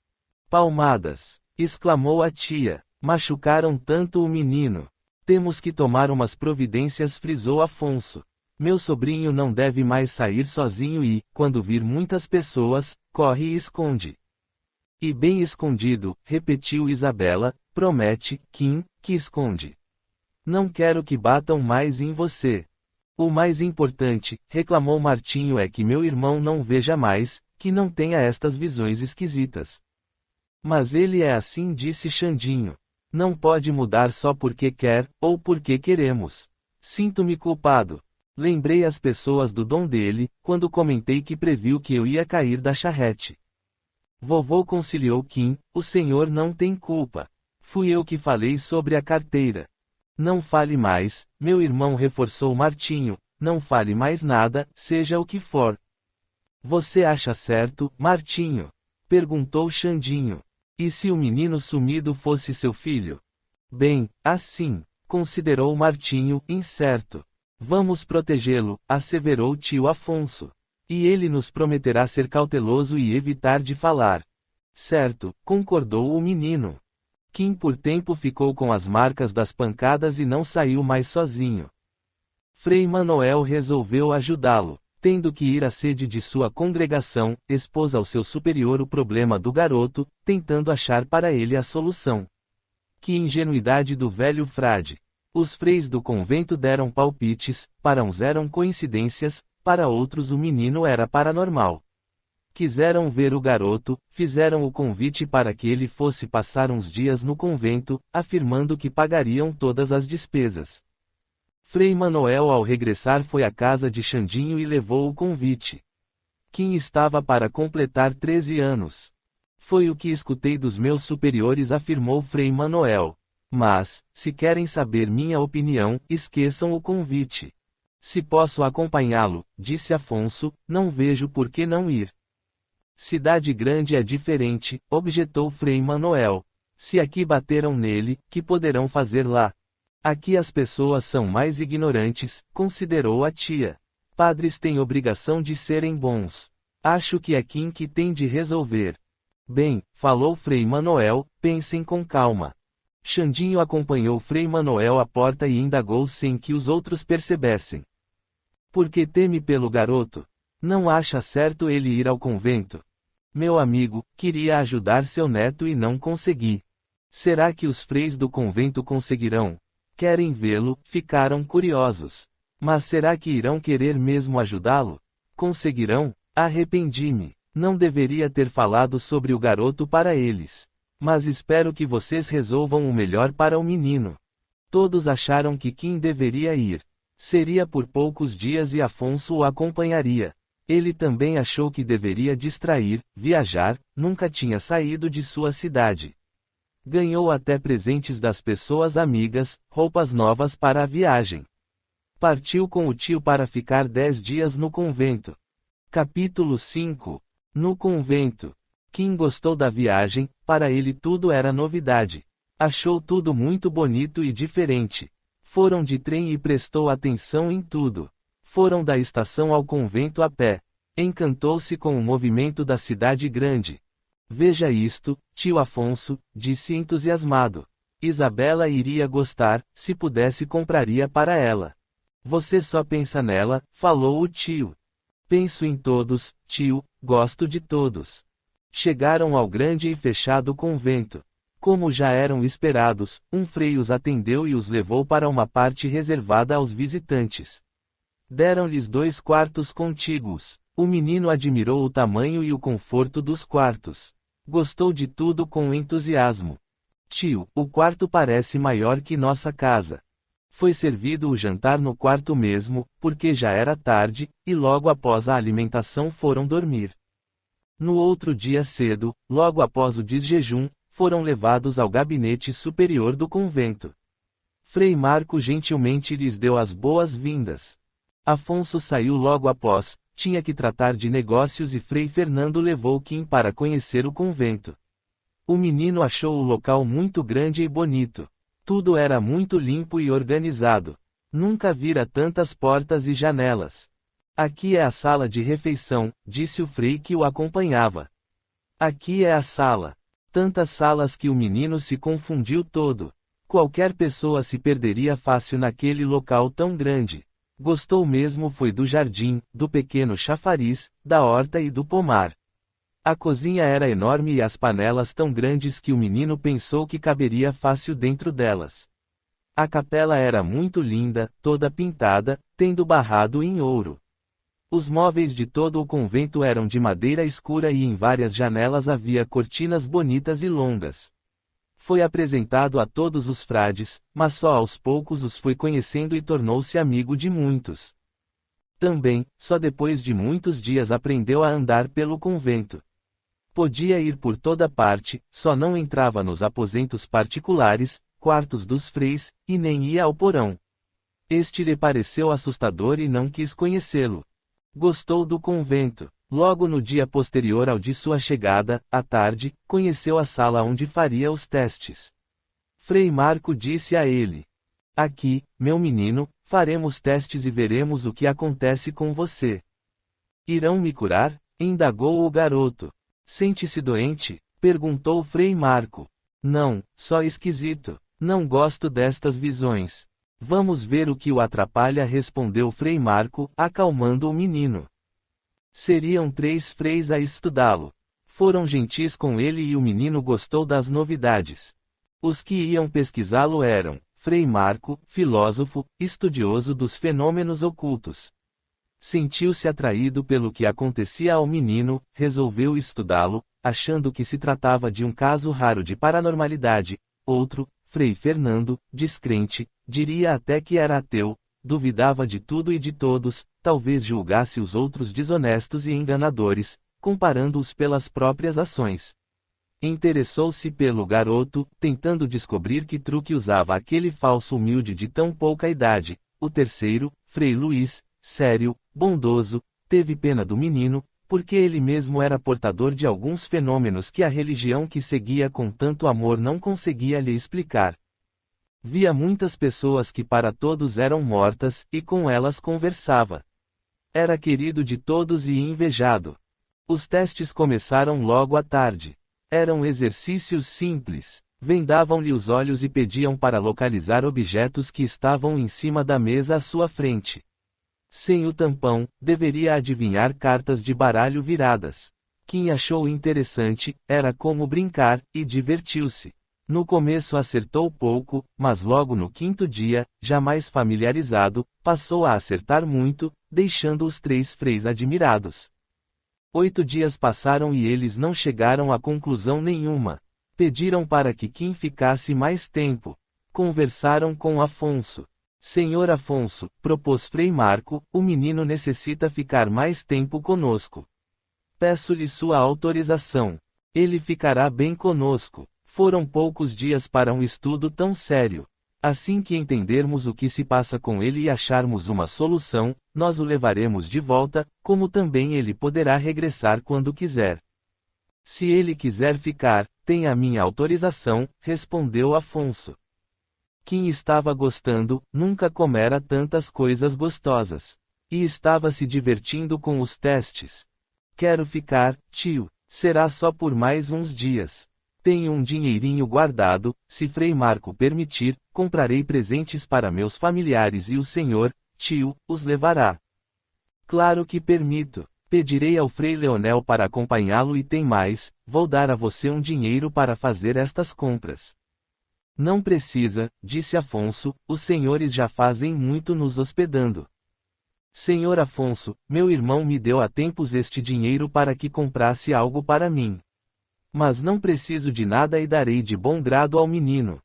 Palmadas! Exclamou a tia. Machucaram tanto o menino. Temos que tomar umas providências, frisou Afonso. Meu sobrinho não deve mais sair sozinho e, quando vir muitas pessoas, corre e esconde. E bem escondido, repetiu Isabela, promete, Kim, que esconde. Não quero que batam mais em você. O mais importante, reclamou Martinho, é que meu irmão não veja mais, que não tenha estas visões esquisitas. Mas ele é assim, disse Xandinho. Não pode mudar só porque quer, ou porque queremos. Sinto-me culpado. Lembrei as pessoas do dom dele, quando comentei que previu que eu ia cair da charrete. Vovô, conciliou Kim, o senhor não tem culpa. Fui eu que falei sobre a carteira. Não fale mais, meu irmão, reforçou Martinho, não fale mais nada, seja o que for. Você acha certo, Martinho? Perguntou Xandinho. E se o menino sumido fosse seu filho? Bem, assim, considerou Martinho, incerto. Vamos protegê-lo, asseverou tio Afonso. E ele nos prometerá ser cauteloso e evitar de falar. Certo, concordou o menino. Kim por tempo ficou com as marcas das pancadas e não saiu mais sozinho. Frei Manoel resolveu ajudá-lo. Tendo que ir à sede de sua congregação, expôs ao seu superior o problema do garoto, tentando achar para ele a solução. Que ingenuidade do velho frade! Os freis do convento deram palpites, para uns eram coincidências, para outros o menino era paranormal. Quiseram ver o garoto, fizeram o convite para que ele fosse passar uns dias no convento, afirmando que pagariam todas as despesas. Frei Manoel, ao regressar, foi à casa de Xandinho e levou o convite. Kim estava para completar 13 anos. Foi o que escutei dos meus superiores, afirmou Frei Manoel. Mas, se querem saber minha opinião, esqueçam o convite. Se posso acompanhá-lo, disse Afonso, não vejo por que não ir. Cidade grande é diferente, objetou Frei Manoel. Se aqui bateram nele, que poderão fazer lá? Aqui as pessoas são mais ignorantes, considerou a tia. Padres têm obrigação de serem bons. Acho que é Kim que tem de resolver. Bem, falou Frei Manoel, pensem com calma. Xandinho acompanhou Frei Manoel à porta e indagou sem que os outros percebessem. Por que teme pelo garoto? Não acha certo ele ir ao convento? Meu amigo, queria ajudar seu neto e não consegui. Será que os freis do convento conseguirão? Querem vê-lo, ficaram curiosos. Mas será que irão querer mesmo ajudá-lo? Conseguirão? Arrependi-me. Não deveria ter falado sobre o garoto para eles. Mas espero que vocês resolvam o melhor para o menino. Todos acharam que Kim deveria ir. Seria por poucos dias e Afonso o acompanharia. Ele também achou que deveria distrair, viajar, nunca tinha saído de sua cidade. Ganhou até presentes das pessoas amigas, roupas novas para a viagem. Partiu com o tio para ficar 10 dias no convento. Capítulo 5. No convento. Kim gostou da viagem, para ele tudo era novidade. Achou tudo muito bonito e diferente. Foram de trem e prestou atenção em tudo. Foram da estação ao convento a pé. Encantou-se com o movimento da cidade grande. Veja isto, tio Afonso, disse entusiasmado. Isabela iria gostar, se pudesse compraria para ela. Você só pensa nela, falou o tio. Penso em todos, tio, gosto de todos. Chegaram ao grande e fechado convento. Como já eram esperados, um frei os atendeu e os levou para uma parte reservada aos visitantes. Deram-lhes 2 quartos contíguos. O menino admirou o tamanho e o conforto dos quartos. Gostou de tudo com entusiasmo. Tio, o quarto parece maior que nossa casa. Foi servido o jantar no quarto mesmo, porque já era tarde, e logo após a alimentação foram dormir. No outro dia cedo, logo após o desjejum, foram levados ao gabinete superior do convento. Frei Marco gentilmente lhes deu as boas-vindas. Afonso saiu logo após, tinha que tratar de negócios e Frei Fernando levou Kim para conhecer o convento. O menino achou o local muito grande e bonito. Tudo era muito limpo e organizado. Nunca vira tantas portas e janelas. Aqui é a sala de refeição, disse o frei que o acompanhava. Aqui é a sala. Tantas salas que o menino se confundiu todo. Qualquer pessoa se perderia fácil naquele local tão grande. Gostou mesmo foi do jardim, do pequeno chafariz, da horta e do pomar. A cozinha era enorme e as panelas tão grandes que o menino pensou que caberia fácil dentro delas. A capela era muito linda, toda pintada, tendo barrado em ouro. Os móveis de todo o convento eram de madeira escura e em várias janelas havia cortinas bonitas e longas. Foi apresentado a todos os frades, mas só aos poucos os foi conhecendo e tornou-se amigo de muitos. Também, só depois de muitos dias aprendeu a andar pelo convento. Podia ir por toda parte, só não entrava nos aposentos particulares, quartos dos freis, e nem ia ao porão. Este lhe pareceu assustador e não quis conhecê-lo. Gostou do convento. Logo no dia posterior ao de sua chegada, à tarde, conheceu a sala onde faria os testes. Frei Marco disse a ele: Aqui, meu menino, faremos testes e veremos o que acontece com você. Irão me curar? Indagou o garoto. Sente-se doente? Perguntou Frei Marco. Não, só esquisito. Não gosto destas visões. Vamos ver o que o atrapalha, respondeu Frei Marco, acalmando o menino. Seriam 3 freis a estudá-lo. Foram gentis com ele e o menino gostou das novidades. Os que iam pesquisá-lo eram Frei Marco, filósofo, estudioso dos fenômenos ocultos. Sentiu-se atraído pelo que acontecia ao menino, resolveu estudá-lo, achando que se tratava de um caso raro de paranormalidade. Outro, Frei Fernando, descrente, diria até que era ateu, duvidava de tudo e de todos, talvez julgasse os outros desonestos e enganadores, comparando-os pelas próprias ações. Interessou-se pelo garoto, tentando descobrir que truque usava aquele falso humilde de tão pouca idade. O terceiro, Frei Luís, sério, bondoso, teve pena do menino, porque ele mesmo era portador de alguns fenômenos que a religião que seguia com tanto amor não conseguia lhe explicar. Via muitas pessoas que para todos eram mortas, e com elas conversava. Era querido de todos e invejado. Os testes começaram logo à tarde. Eram exercícios simples. Vendavam-lhe os olhos e pediam para localizar objetos que estavam em cima da mesa à sua frente. Sem o tampão, deveria adivinhar cartas de baralho viradas. Quem achou interessante, era como brincar, e divertiu-se. No começo acertou pouco, mas logo no 5º dia, já mais familiarizado, passou a acertar muito, deixando os 3 freis admirados. 8 dias passaram e eles não chegaram a conclusão nenhuma. Pediram para que Kim ficasse mais tempo. Conversaram com Afonso. Senhor Afonso, propôs Frei Marco, o menino necessita ficar mais tempo conosco. Peço-lhe sua autorização. Ele ficará bem conosco. Foram poucos dias para um estudo tão sério. Assim que entendermos o que se passa com ele e acharmos uma solução, nós o levaremos de volta, como também ele poderá regressar quando quiser. Se ele quiser ficar, tem a minha autorização, respondeu Afonso. Kim estava gostando, nunca comera tantas coisas gostosas. E estava se divertindo com os testes. Quero ficar, tio. Será só por mais uns dias. Tenho um dinheirinho guardado, se Frei Marco permitir, comprarei presentes para meus familiares e o senhor, tio, os levará. Claro que permito. Pedirei ao Frei Leonel para acompanhá-lo e tem mais, vou dar a você um dinheiro para fazer estas compras. Não precisa, disse Afonso, os senhores já fazem muito nos hospedando. Senhor Afonso, meu irmão me deu há tempos este dinheiro para que comprasse algo para mim. Mas não preciso de nada e darei de bom grado ao menino.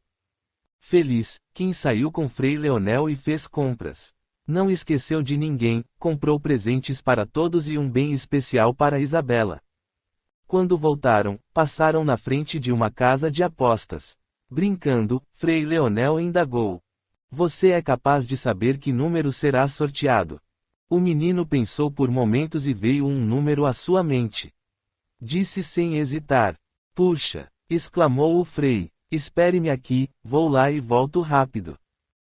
Feliz, Kim saiu com Frei Leonel e fez compras. Não esqueceu de ninguém, comprou presentes para todos e um bem especial para Isabela. Quando voltaram, passaram na frente de uma casa de apostas. Brincando, Frei Leonel indagou. Você é capaz de saber que número será sorteado? O menino pensou por momentos e veio um número à sua mente. Disse sem hesitar. Puxa! Exclamou o Frei. Espere-me aqui, vou lá e volto rápido.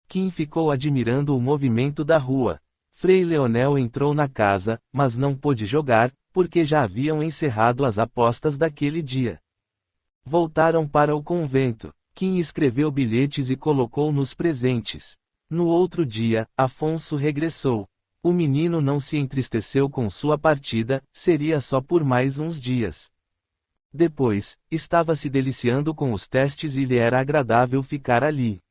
Kim ficou admirando o movimento da rua. Frei Leonel entrou na casa, mas não pôde jogar, porque já haviam encerrado as apostas daquele dia. Voltaram para o convento. Kim escreveu bilhetes e colocou nos presentes. No outro dia, Afonso regressou. O menino não se entristeceu com sua partida, seria só por mais uns dias. Depois, estava se deliciando com os testes e lhe era agradável ficar ali.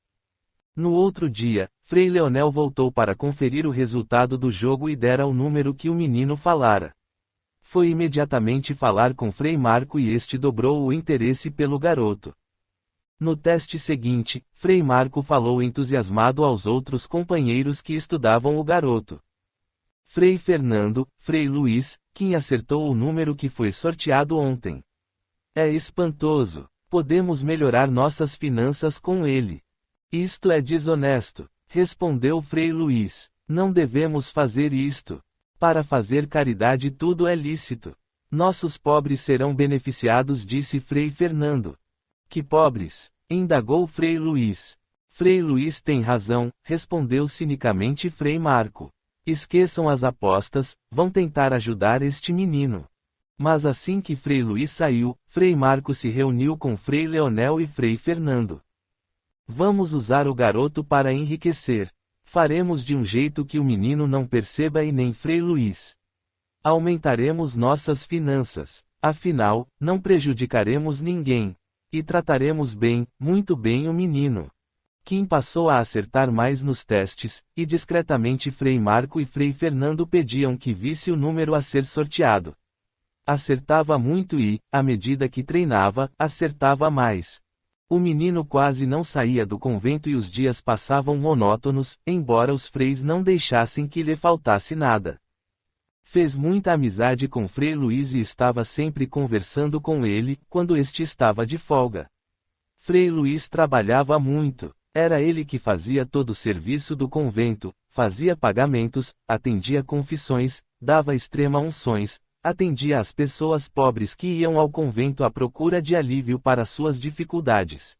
No outro dia, Frei Leonel voltou para conferir o resultado do jogo e dera o número que o menino falara. Foi imediatamente falar com Frei Marco e este dobrou o interesse pelo garoto. No teste seguinte, Frei Marco falou entusiasmado aos outros companheiros que estudavam o garoto. Frei Fernando, Frei Luiz, quem acertou o número que foi sorteado ontem. É espantoso. Podemos melhorar nossas finanças com ele. Isto é desonesto, respondeu Frei Luiz. Não devemos fazer isto. Para fazer caridade tudo é lícito. Nossos pobres serão beneficiados, disse Frei Fernando. Que pobres? Indagou Frei Luiz. Frei Luiz tem razão, respondeu cinicamente Frei Marco. Esqueçam as apostas, vão tentar ajudar este menino. Mas assim que Frei Luiz saiu, Frei Marco se reuniu com Frei Leonel e Frei Fernando. Vamos usar o garoto para enriquecer. Faremos de um jeito que o menino não perceba e nem Frei Luiz. Aumentaremos nossas finanças. Afinal, não prejudicaremos ninguém. E trataremos bem, muito bem o menino. Kim passou a acertar mais nos testes, e discretamente Frei Marco e Frei Fernando pediam que visse o número a ser sorteado. Acertava muito e, à medida que treinava, acertava mais. O menino quase não saía do convento e os dias passavam monótonos, embora os freis não deixassem que lhe faltasse nada. Fez muita amizade com Frei Luiz e estava sempre conversando com ele, quando este estava de folga. Frei Luiz trabalhava muito. Era ele que fazia todo o serviço do convento, fazia pagamentos, atendia confissões, dava extrema-unções, atendia as pessoas pobres que iam ao convento à procura de alívio para suas dificuldades.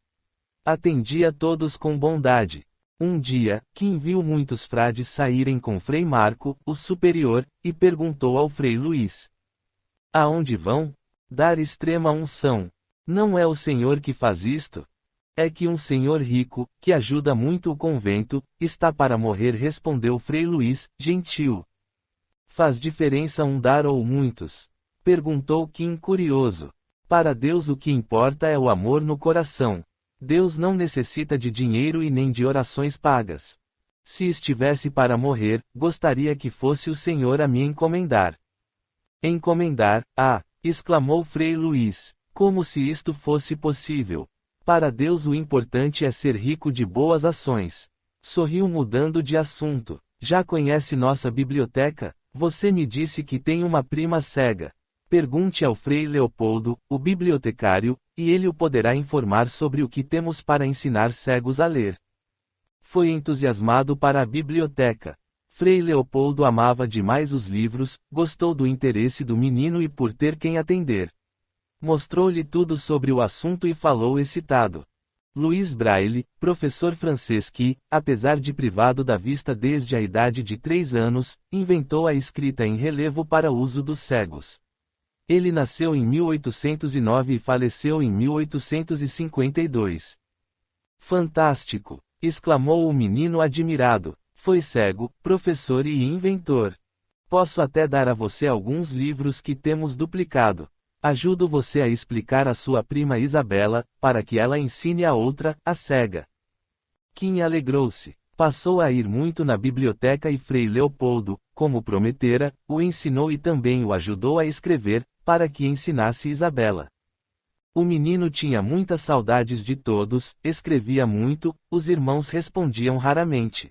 Atendia todos com bondade. Um dia, Kim viu muitos frades saírem com Frei Marco, o superior, e perguntou ao Frei Luiz. Aonde vão? Dar extrema-unção. Não é o senhor que faz isto? É que um senhor rico, que ajuda muito o convento, está para morrer, respondeu Frei Luiz, gentil. Faz diferença um dar ou muitos? Perguntou Kim curioso. Para Deus o que importa é o amor no coração. Deus não necessita de dinheiro e nem de orações pagas. Se estivesse para morrer, gostaria que fosse o senhor a me encomendar. Encomendar? Ah! Exclamou Frei Luiz. Como se isto fosse possível. Para Deus o importante é ser rico de boas ações. Sorriu mudando de assunto. Já conhece nossa biblioteca? Você me disse que tem uma prima cega. Pergunte ao Frei Leopoldo, o bibliotecário, e ele o poderá informar sobre o que temos para ensinar cegos a ler. Foi entusiasmado para a biblioteca. Frei Leopoldo amava demais os livros, gostou do interesse do menino e por ter quem atender. Mostrou-lhe tudo sobre o assunto e falou excitado. Luiz Braille, professor francês que, apesar de privado da vista desde a idade de 3 anos, inventou a escrita em relevo para uso dos cegos. Ele nasceu em 1809 e faleceu em 1852. Fantástico! Exclamou o menino admirado. Foi cego, professor e inventor. Posso até dar a você alguns livros que temos duplicado. Ajudo você a explicar a sua prima Isabela, para que ela ensine a outra, a cega. Kim alegrou-se. Passou a ir muito na biblioteca e Frei Leopoldo, como prometera, o ensinou e também o ajudou a escrever, para que ensinasse Isabela. O menino tinha muitas saudades de todos, escrevia muito, os irmãos respondiam raramente.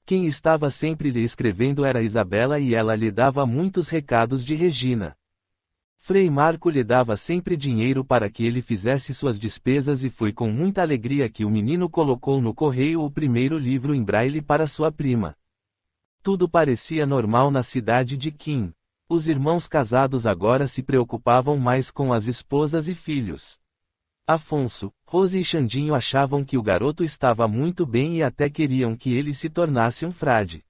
Quem estava sempre lhe escrevendo era Isabela e ela lhe dava muitos recados de Regina. Frei Marco lhe dava sempre dinheiro para que ele fizesse suas despesas e foi com muita alegria que o menino colocou no correio o primeiro livro em braille para sua prima. Tudo parecia normal na cidade de Kim. Os irmãos casados agora se preocupavam mais com as esposas e filhos. Afonso, Rose e Xandinho achavam que o garoto estava muito bem e até queriam que ele se tornasse um frade.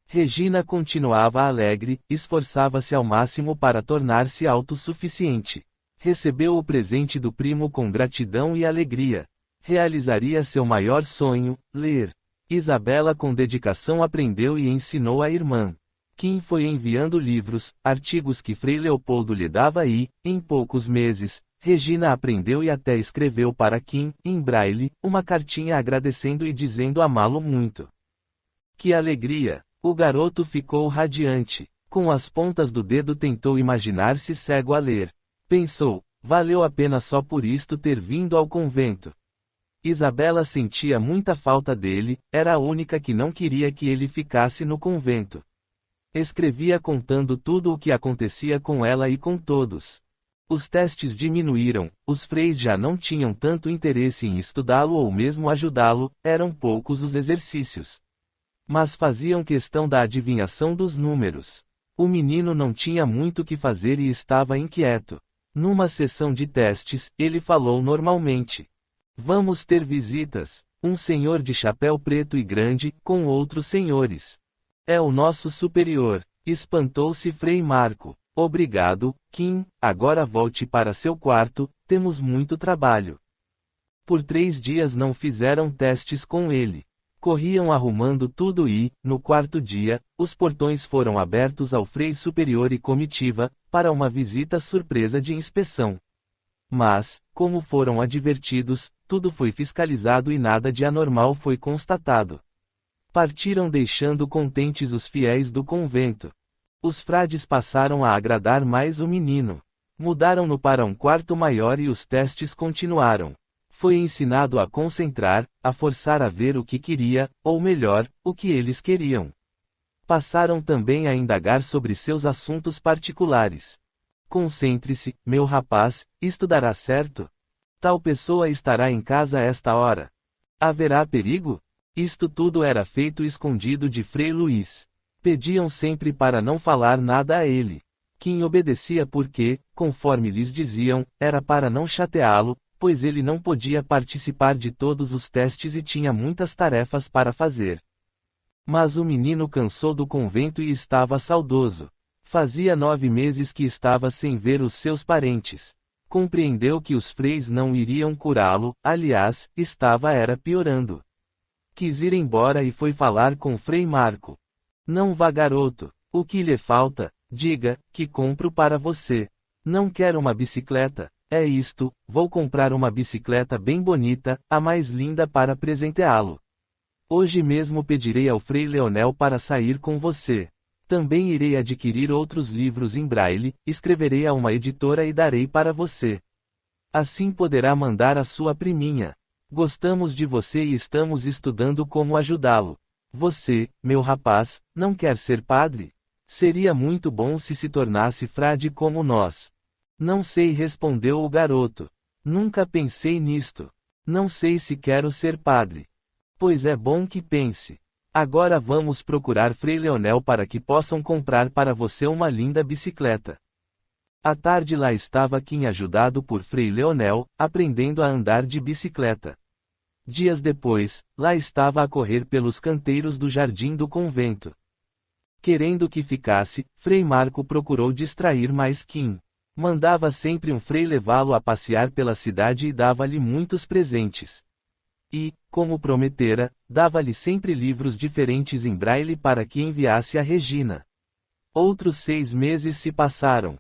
Regina continuava alegre, esforçava-se ao máximo para tornar-se autossuficiente. Recebeu o presente do primo com gratidão e alegria. Realizaria seu maior sonho, ler. Isabela com dedicação aprendeu e ensinou a irmã. Kim foi enviando livros, artigos que Frei Leopoldo lhe dava e, em poucos meses, Regina aprendeu e até escreveu para Kim, em braille, uma cartinha agradecendo e dizendo amá-lo muito. Que alegria! O garoto ficou radiante. Com as pontas do dedo tentou imaginar-se cego a ler. Pensou, valeu a pena só por isto ter vindo ao convento. Isabela sentia muita falta dele, era a única que não queria que ele ficasse no convento. Escrevia contando tudo o que acontecia com ela e com todos. Os testes diminuíram, os freis já não tinham tanto interesse em estudá-lo ou mesmo ajudá-lo, eram poucos os exercícios. Mas faziam questão da adivinhação dos números. O menino não tinha muito o que fazer e estava inquieto. Numa sessão de testes, ele falou normalmente. Vamos ter visitas. Um senhor de chapéu preto e grande, com outros senhores. É o nosso superior. Espantou-se Frei Marco. Obrigado, Kim, agora volte para seu quarto, temos muito trabalho. Por 3 dias não fizeram testes com ele. Corriam arrumando tudo e, no 4º dia, os portões foram abertos ao Frei Superior e comitiva, para uma visita surpresa de inspeção. Mas, como foram advertidos, tudo foi fiscalizado e nada de anormal foi constatado. Partiram deixando contentes os fiéis do convento. Os frades passaram a agradar mais o menino. Mudaram-no para um quarto maior e os testes continuaram. Foi ensinado a concentrar, a forçar a ver o que queria, ou melhor, o que eles queriam. Passaram também a indagar sobre seus assuntos particulares. Concentre-se, meu rapaz, isto dará certo? Tal pessoa estará em casa a esta hora. Haverá perigo? Isto tudo era feito escondido de Frei Luís. Pediam sempre para não falar nada a ele. Quem obedecia porque, conforme lhes diziam, era para não chateá-lo, pois ele não podia participar de todos os testes e tinha muitas tarefas para fazer. Mas o menino cansou do convento e estava saudoso. Fazia 9 meses que estava sem ver os seus parentes. Compreendeu que os freis não iriam curá-lo, aliás, era piorando. Quis ir embora e foi falar com Frei Marco. Não vá, garoto, o que lhe falta, diga, que compro para você. Não quer uma bicicleta? É isto, vou comprar uma bicicleta bem bonita, a mais linda para presenteá-lo. Hoje mesmo pedirei ao Frei Leonel para sair com você. Também irei adquirir outros livros em braille, escreverei a uma editora e darei para você. Assim poderá mandar a sua priminha. Gostamos de você e estamos estudando como ajudá-lo. Você, meu rapaz, não quer ser padre? Seria muito bom se tornasse frade como nós. Não sei, respondeu o garoto. Nunca pensei nisto. Não sei se quero ser padre. Pois é bom que pense. Agora vamos procurar Frei Leonel para que possam comprar para você uma linda bicicleta. À tarde lá estava Kim ajudado por Frei Leonel, aprendendo a andar de bicicleta. Dias depois, lá estava a correr pelos canteiros do jardim do convento. Querendo que ficasse, Frei Marco procurou distrair mais Kim. Mandava sempre um frei levá-lo a passear pela cidade e dava-lhe muitos presentes. E, como prometera, dava-lhe sempre livros diferentes em braille para que enviasse a Regina. Outros 6 meses se passaram.